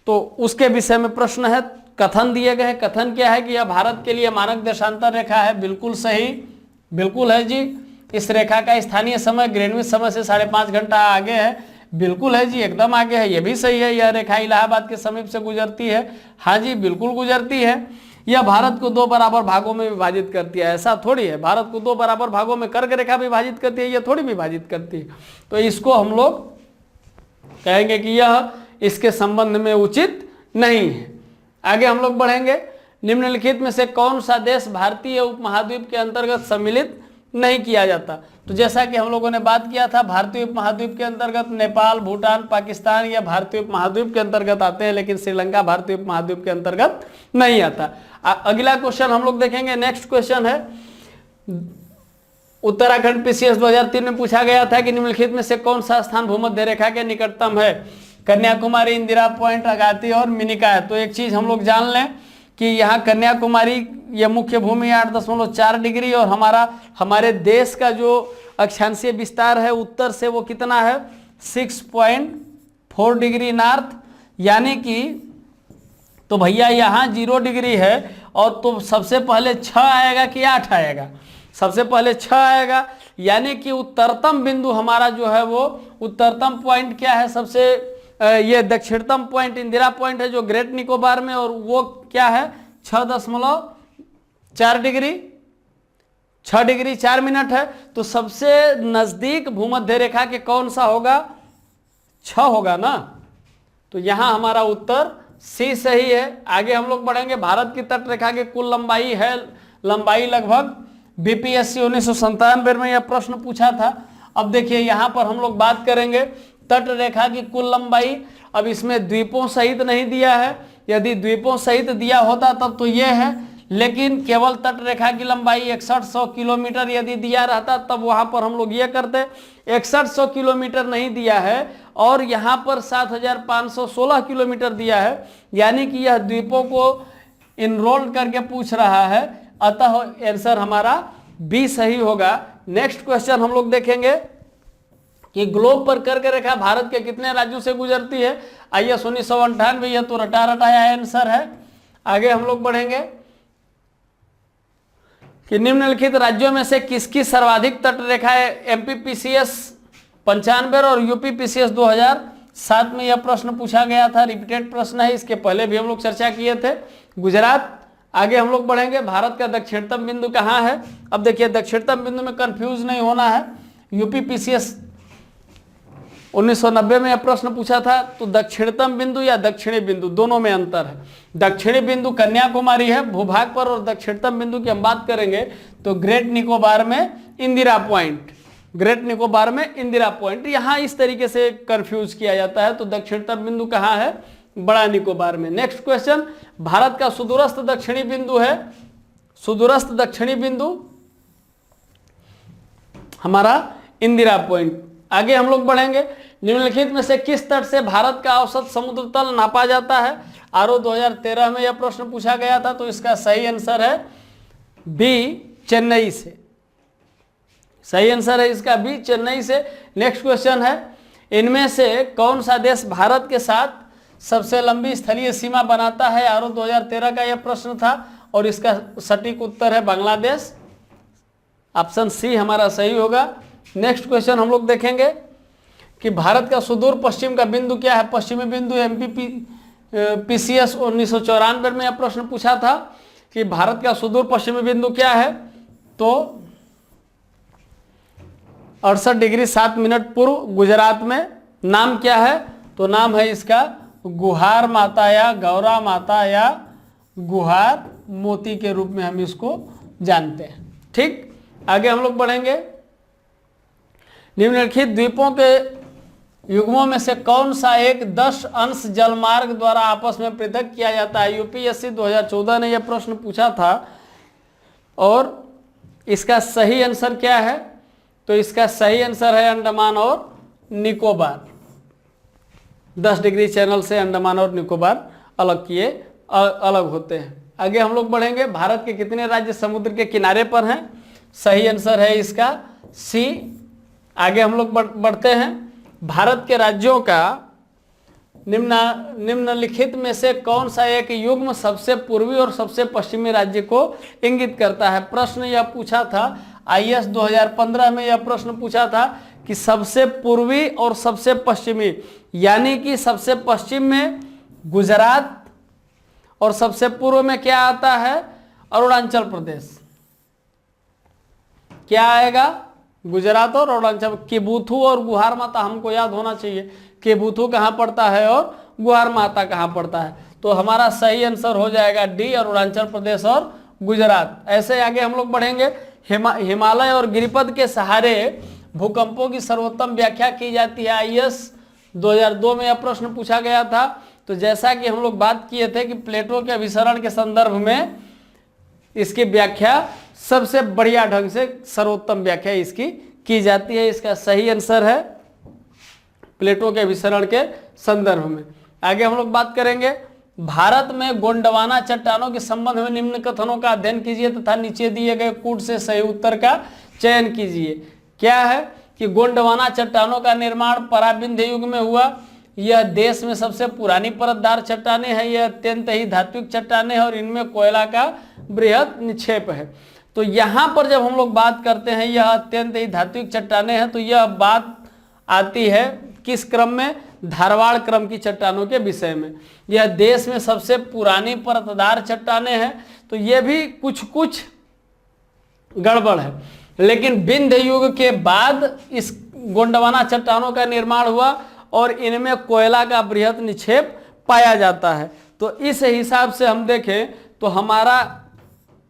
तो उसके विषय में प्रश्न है। कथन दिए गए हैं। कथन क्या है कि यह भारत के लिए मानक देशांतर रेखा है। बिल्कुल सही, बिल्कुल है जी। इस रेखा का स्थानीय समय ग्रीनविच समय से 5.5 घंटा आगे है। बिल्कुल है जी, एकदम आगे है। यह भी सही है। यह रेखा इलाहाबाद के समीप से गुजरती है। हाँ जी, बिल्कुल गुजरती है। यह भारत को 2 बराबर भागों में विभाजित करती है। ऐसा थोड़ी है, भारत को 2 बराबर भागों में कर्क रेखा विभाजित करती है, यह थोड़ी विभाजित करती है। तो इसको हम लोग कहेंगे कि यह इसके संबंध में उचित नहीं है। आगे हम लोग बढ़ेंगे। निम्नलिखित में से कौन सा देश भारतीय उपमहाद्वीप के अंतर्गत सम्मिलित नहीं किया जाता? तो जैसा कि हम लोगों ने बात किया था, भारतीय उपमहाद्वीप के अंतर्गत नेपाल, भूटान, पाकिस्तान या भारतीय उपमहाद्वीप के अंतर्गत आते हैं, लेकिन श्रीलंका भारतीय उपमहाद्वीप के अंतर्गत नहीं आता। अगला क्वेश्चन हम लोग देखेंगे। नेक्स्ट क्वेश्चन है, उत्तराखंड PCS 2003 में पूछा गया था कि निम्नलिखित में से कौन सा स्थान भूमध्य रेखा के निकटतम है? कन्याकुमारी, इंदिरा पॉइंट, अगाती और मिनिका है। तो एक चीज हम लोग जान लें कि यहाँ कन्याकुमारी यह मुख्य भूमि 8.4 डिग्री और हमारे देश का जो अक्षांशीय विस्तार है उत्तर से वो कितना है? 6.4 डिग्री नॉर्थ, यानी कि तो भैया यहाँ 0 डिग्री है। और तो सबसे पहले 6 आएगा कि 8 आएगा? सबसे पहले 6 आएगा, यानी कि उत्तरतम बिंदु हमारा जो है वो उत्तरतम पॉइंट क्या है? सबसे ये दक्षिणतम पॉइंट इंदिरा पॉइंट है जो ग्रेट निकोबार में, और वो क्या है? 6.4 डिग्री, 6 डिग्री 4 मिनट है। तो सबसे नजदीक भूमध्य रेखा के कौन सा होगा? 6 होगा ना। तो यहां हमारा उत्तर सी सही है। आगे हम लोग बढ़ेंगे। भारत की तट रेखा की कुल लंबाई है लगभग, BPSC 1997 में यह प्रश्न पूछा था। अब देखिए यहां पर हम लोग बात करेंगे तट रेखा की कुल लंबाई। अब इसमें द्वीपों सहित नहीं दिया है, यदि द्वीपों सहित दिया होता तब तो यह है, लेकिन केवल तट रेखा की लंबाई 6100 किलोमीटर यदि दिया रहता तब वहां पर हम लोग ये करते। 6100 किलोमीटर नहीं दिया है और यहाँ पर 7516 किलोमीटर दिया है, यानी कि यह द्वीपों को इनरोल करके पूछ रहा है। अतः आंसर हमारा बी सही होगा। नेक्स्ट क्वेश्चन हम लोग देखेंगे कि ग्लोब पर कर्क रेखा भारत के कितने राज्यों से गुजरती है? IS 1998, यह तो रटा रटाया आंसर है। आगे हम लोग बढ़ेंगे कि निम्नलिखित राज्यों में से किसकी सर्वाधिक तट रेखा है? MPPCS 95 और UPPCS 2007 में यह प्रश्न पूछा गया था। रिपीटेड प्रश्न है, इसके पहले भी हम लोग चर्चा किए थे। गुजरात। आगे हम लोग बढ़ेंगे। भारत का दक्षिणतम बिंदु कहाँ है? अब देखिए दक्षिणतम बिंदु में कंफ्यूज नहीं होना है। UPPCS 1990 में यह प्रश्न पूछा था। तो दक्षिणतम बिंदु या दक्षिणी बिंदु, दोनों में अंतर है। दक्षिणी बिंदु कन्याकुमारी है भूभाग पर, और दक्षिणतम बिंदु की हम बात करेंगे तो ग्रेट निकोबार में इंदिरा पॉइंट, ग्रेट निकोबार में इंदिरा पॉइंट। यहां इस तरीके से कंफ्यूज किया जाता है। तो दक्षिणतम बिंदु कहाँ है? बड़ा निकोबार में। नेक्स्ट क्वेश्चन, भारत का सुदूरस्थ दक्षिणी बिंदु है सुदूरस्थ दक्षिणी बिंदु हमारा इंदिरा पॉइंट। आगे हम लोग बढ़ेंगे, निम्नलिखित में से किस तट से भारत का औसत समुद्र तल नापा जाता है? आरओ 2013 में यह प्रश्न पूछा गया था, तो इसका सही आंसर है बी, चेन्नई से। सही आंसर है इसका बी, चेन्नई से। नेक्स्ट क्वेश्चन है, इनमें से कौन सा देश भारत के साथ सबसे लंबी स्थलीय सीमा बनाता है? आरओ 2013 का यह प्रश्न था और इसका सटीक उत्तर है बांग्लादेश। ऑप्शन सी हमारा सही होगा। नेक्स्ट क्वेश्चन हम लोग देखेंगे कि भारत का सुदूर पश्चिम का बिंदु क्या है? पश्चिमी बिंदु पीसीएस 1994 में यह प्रश्न पूछा था कि भारत का सुदूर पश्चिमी बिंदु क्या है? तो 68 डिग्री 7 मिनट पूर्व गुजरात में। नाम क्या है? तो नाम है इसका गुहार माता या गौरा माता या गुहार मोती के रूप में हम इसको जानते हैं। ठीक, आगे हम लोग बढ़ेंगे, निम्नलिखित द्वीपों के युग्मों में से कौन सा एक 10 अंश जलमार्ग द्वारा आपस में पृथक किया जाता है? यूपीएससी 2014 ने यह प्रश्न पूछा था और इसका सही आंसर क्या है? तो इसका सही आंसर है अंडमान और निकोबार। 10 डिग्री चैनल से अंडमान और निकोबार अलग होते हैं। आगे हम लोग बढ़ेंगे, भारत के कितने राज्य समुद्र के किनारे पर हैं? सही आंसर है इसका सी। आगे हम लोग बढ़ते हैं, भारत के राज्यों का निम्नलिखित में से कौन सा एक युग्म सबसे पूर्वी और सबसे पश्चिमी राज्य को इंगित करता है? प्रश्न यह पूछा था, आईएएस 2015 में यह प्रश्न पूछा था कि सबसे पूर्वी और सबसे पश्चिमी, यानी कि सबसे पश्चिम में गुजरात और सबसे पूर्व में क्या आता है? अरुणाचल प्रदेश। क्या आएगा? गुजरात और अरुणाचल। केबुथु और गुहार माता हमको याद होना चाहिए, केबुथु कहाँ पड़ता है और गुहार माता कहाँ पड़ता है। तो हमारा सही आंसर हो जाएगा डी, अरुणाचल प्रदेश और गुजरात। ऐसे आगे हम लोग बढ़ेंगे, हिमालय और गिरिपद के सहारे भूकंपों की सर्वोत्तम व्याख्या की जाती है। आईएएस 2002 में यह प्रश्न पूछा गया था। तो जैसा कि हम लोग बात किए थे कि प्लेटो के अभिसरण के संदर्भ में इसकी व्याख्या सबसे बढ़िया ढंग से, सर्वोत्तम व्याख्या इसकी की जाती है। इसका सही आंसर है प्लेटो के अभिसरण के संदर्भ में। आगे हम लोग बात करेंगे, भारत में गोंडवाना चट्टानों के संबंध में निम्न कथनों का अध्ययन कीजिए तथा नीचे दिए गए कूट से सही उत्तर का चयन कीजिए। क्या है कि गोंडवाना चट्टानों का निर्माण पराविंध्य युग में हुआ। यह देश में सबसे पुरानी परतदार चट्टानें हैं। यह अत्यंत ही धात्विक चट्टानें हैं और इनमें कोयला का बृहद निक्षेप है। तो यहाँ पर जब हम लोग बात करते हैं यह अत्यंत ही धात्विक चट्टानें हैं, तो यह बात आती है किस क्रम में? धारवाड़ क्रम की चट्टानों के विषय में। यह देश में सबसे पुरानी परतदार चट्टानें हैं। तो यह भी कुछ गड़बड़ है, लेकिन विंध्य युग के बाद इस गोंडवाना चट्टानों का निर्माण हुआ और इनमें कोयला का बृहद निक्षेप पाया जाता है। तो इस हिसाब से हम देखें तो हमारा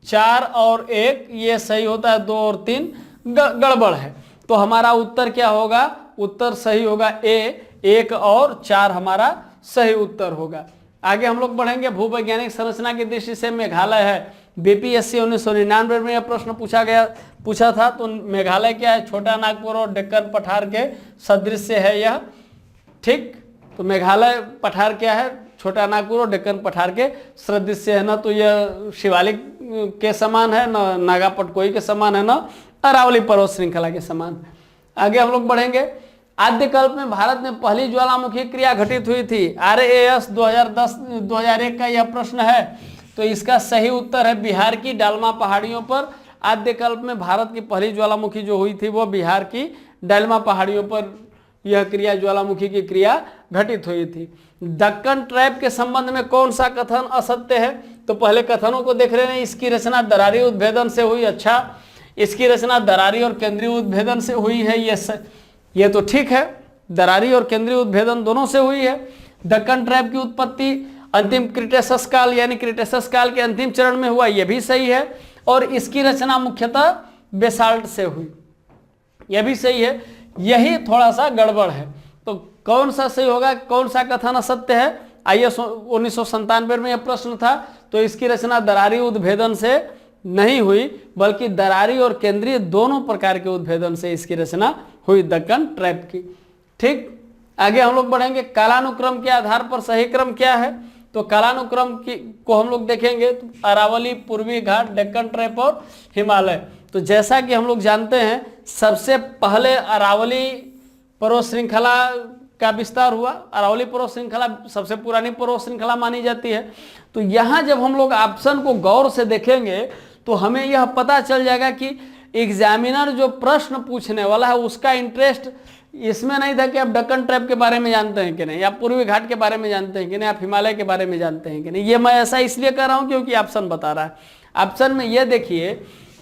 4 और 1 ये सही होता है, 2 और 3 गड़बड़ है। तो हमारा उत्तर क्या होगा? उत्तर सही होगा ए, 1 और 4 हमारा सही उत्तर होगा। आगे हम लोग बढ़ेंगे, भूवैज्ञानिक संरचना की दृष्टि से मेघालय है। बीपीएससी 1999 में यह प्रश्न पूछा था। तो मेघालय क्या है? छोटा नागपुर और डेक्कन पठार के सदृश है यह। ठीक, तो मेघालय पठार क्या है? छोटा नागपुर और डेक्कन पठार के सदृश है। ना तो यह शिवालिक के समान है, न नागा पटकोई के समान है, न अरावली पर्वत श्रृंखला के समान। आगे हम लोग बढ़ेंगे, आद्यकाल में भारत में पहली ज्वालामुखी क्रिया घटित हुई थी। आरएएस 2001 का यह प्रश्न है। तो इसका सही उत्तर है बिहार की डालमा पहाड़ियों पर आद्यकाल में भारत की पहली ज्वालामुखी जो हुई थी वो बिहार की डालमा पहाड़ियों पर यह क्रिया, ज्वालामुखी की क्रिया घटित हुई थी। दक्कन ट्रैप के संबंध में कौन सा कथन असत्य है? तो पहले कथनों को देख रहे हैं। इसकी रचना दरारी उद्भेदन से हुई। अच्छा, इसकी रचना दरारी और केंद्रीय उद्भेदन से हुई है। ये तो ठीक है, दरारी और केंद्रीय उद्भेदन दोनों से हुई है। दक्कन ट्रैप की उत्पत्ति अंतिम क्रिटेशस काल यानी क्रिटेशस काल के अंतिम चरण में हुआ, यह भी सही है। और इसकी रचना मुख्यतः बेसाल्ट से हुई, यह भी सही है। यही थोड़ा सा गड़बड़ है। तो कौन सा सही होगा, कौन सा कथन असत्य है? आईएएस 1997 में यह प्रश्न था। तो इसकी रचना दरारी उद्भेदन से नहीं हुई, बल्कि दरारी और केंद्रीय दोनों प्रकार के उद्भेदन से इसकी रचना हुई दक्कन ट्रैप की। ठीक, आगे हम लोग बढ़ेंगे। कालानुक्रम के आधार पर सही क्रम क्या है? तो कालानुक्रम को हम लोग देखेंगे तो अरावली, पूर्वी घाट, डेक्कन ट्रैप और हिमालय। तो जैसा कि हम लोग जानते हैं, सबसे पहले अरावली पर्वत श्रृंखला का विस्तार हुआ। अरावली पर्वत श्रृंखला सबसे पुरानी पर्वत श्रृंखला मानी जाती है। तो यहाँ जब हम लोग ऑप्शन को गौर से देखेंगे तो हमें यह पता चल जाएगा कि एग्जामिनर जो प्रश्न पूछने वाला है उसका इंटरेस्ट इसमें नहीं था कि आप डेक्कन ट्रैप के बारे में जानते हैं कि नहीं, आप पूर्वी घाट के बारे में जानते हैं कि नहीं, आप हिमालय के बारे में जानते हैं कि नहीं। ये मैं ऐसा इसलिए कर रहा हूँ क्योंकि ऑप्शन बता रहा है। ऑप्शन में ये देखिए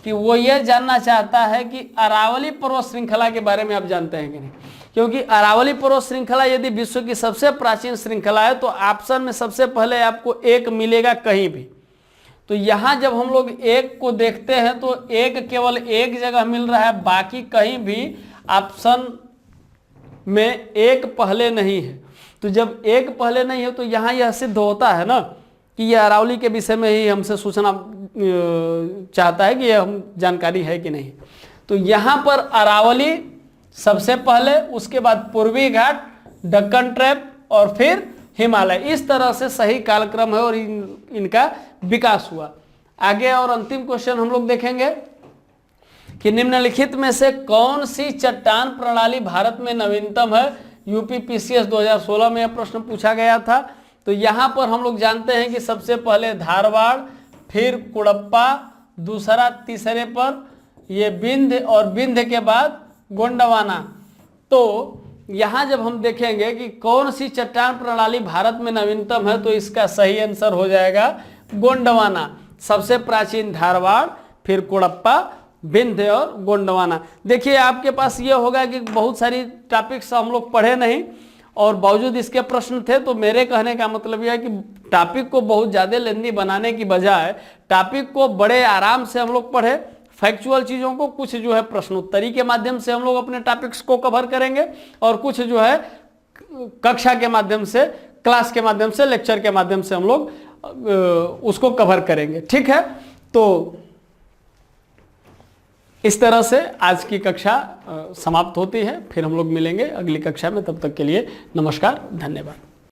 कि वो ये जानना चाहता है कि अरावली पर्वत श्रृंखला के बारे में आप जानते हैं कि नहीं, क्योंकि अरावली पर्वत श्रृंखला यदि विश्व की सबसे प्राचीन श्रृंखला है तो ऑप्शन में सबसे पहले आपको एक मिलेगा कहीं भी। तो यहाँ जब हम लोग एक को देखते हैं तो एक केवल एक जगह मिल रहा है, बाकी कहीं भी ऑप्शन में एक पहले नहीं है। तो जब एक पहले नहीं है तो यहाँ यह सिद्ध होता है ना कि यह अरावली के विषय में ही हमसे सूचना चाहता है कि यह हम जानकारी है कि नहीं। तो यहाँ पर अरावली सबसे पहले, उसके बाद पूर्वी घाट, डेक्कन ट्रैप और फिर हिमालय। इस तरह से सही कालक्रम है और इनका विकास हुआ। आगे और अंतिम क्वेश्चन हम लोग देखेंगे कि निम्नलिखित में से कौन सी चट्टान प्रणाली भारत में नवीनतम है। यूपीपीसीएस 2016 में यह प्रश्न पूछा गया था। तो यहाँ पर हम लोग जानते हैं कि सबसे पहले धारवाड़, फिर कुड़प्पा, दूसरा तीसरे पर ये विंध्य और विंध्य के बाद गोंडवाना। तो यहाँ जब हम देखेंगे कि कौन सी चट्टान प्रणाली भारत में नवीनतम है तो इसका सही आंसर हो जाएगा गोंडवाना। सबसे प्राचीन धारवाड़, फिर कुड़प्पा, विंध्य और गोंडवाना। देखिए आपके पास ये होगा कि बहुत सारी टॉपिक्स हम लोग पढ़े नहीं और बावजूद इसके प्रश्न थे। तो मेरे कहने का मतलब यह है कि टॉपिक को बहुत ज़्यादा लेंदी बनाने की बजाय टॉपिक को बड़े आराम से हम लोग पढ़े, फैक्चुअल चीज़ों को कुछ जो है प्रश्नोत्तरी के माध्यम से हम लोग अपने टॉपिक्स को कवर करेंगे और कुछ जो है कक्षा के माध्यम से, क्लास के माध्यम से, लेक्चर के माध्यम से हम लोग उसको कवर करेंगे। ठीक है, तो इस तरह से आज की कक्षा समाप्त होती है। फिर हम लोग मिलेंगे अगली कक्षा में। तब तक के लिए नमस्कार, धन्यवाद।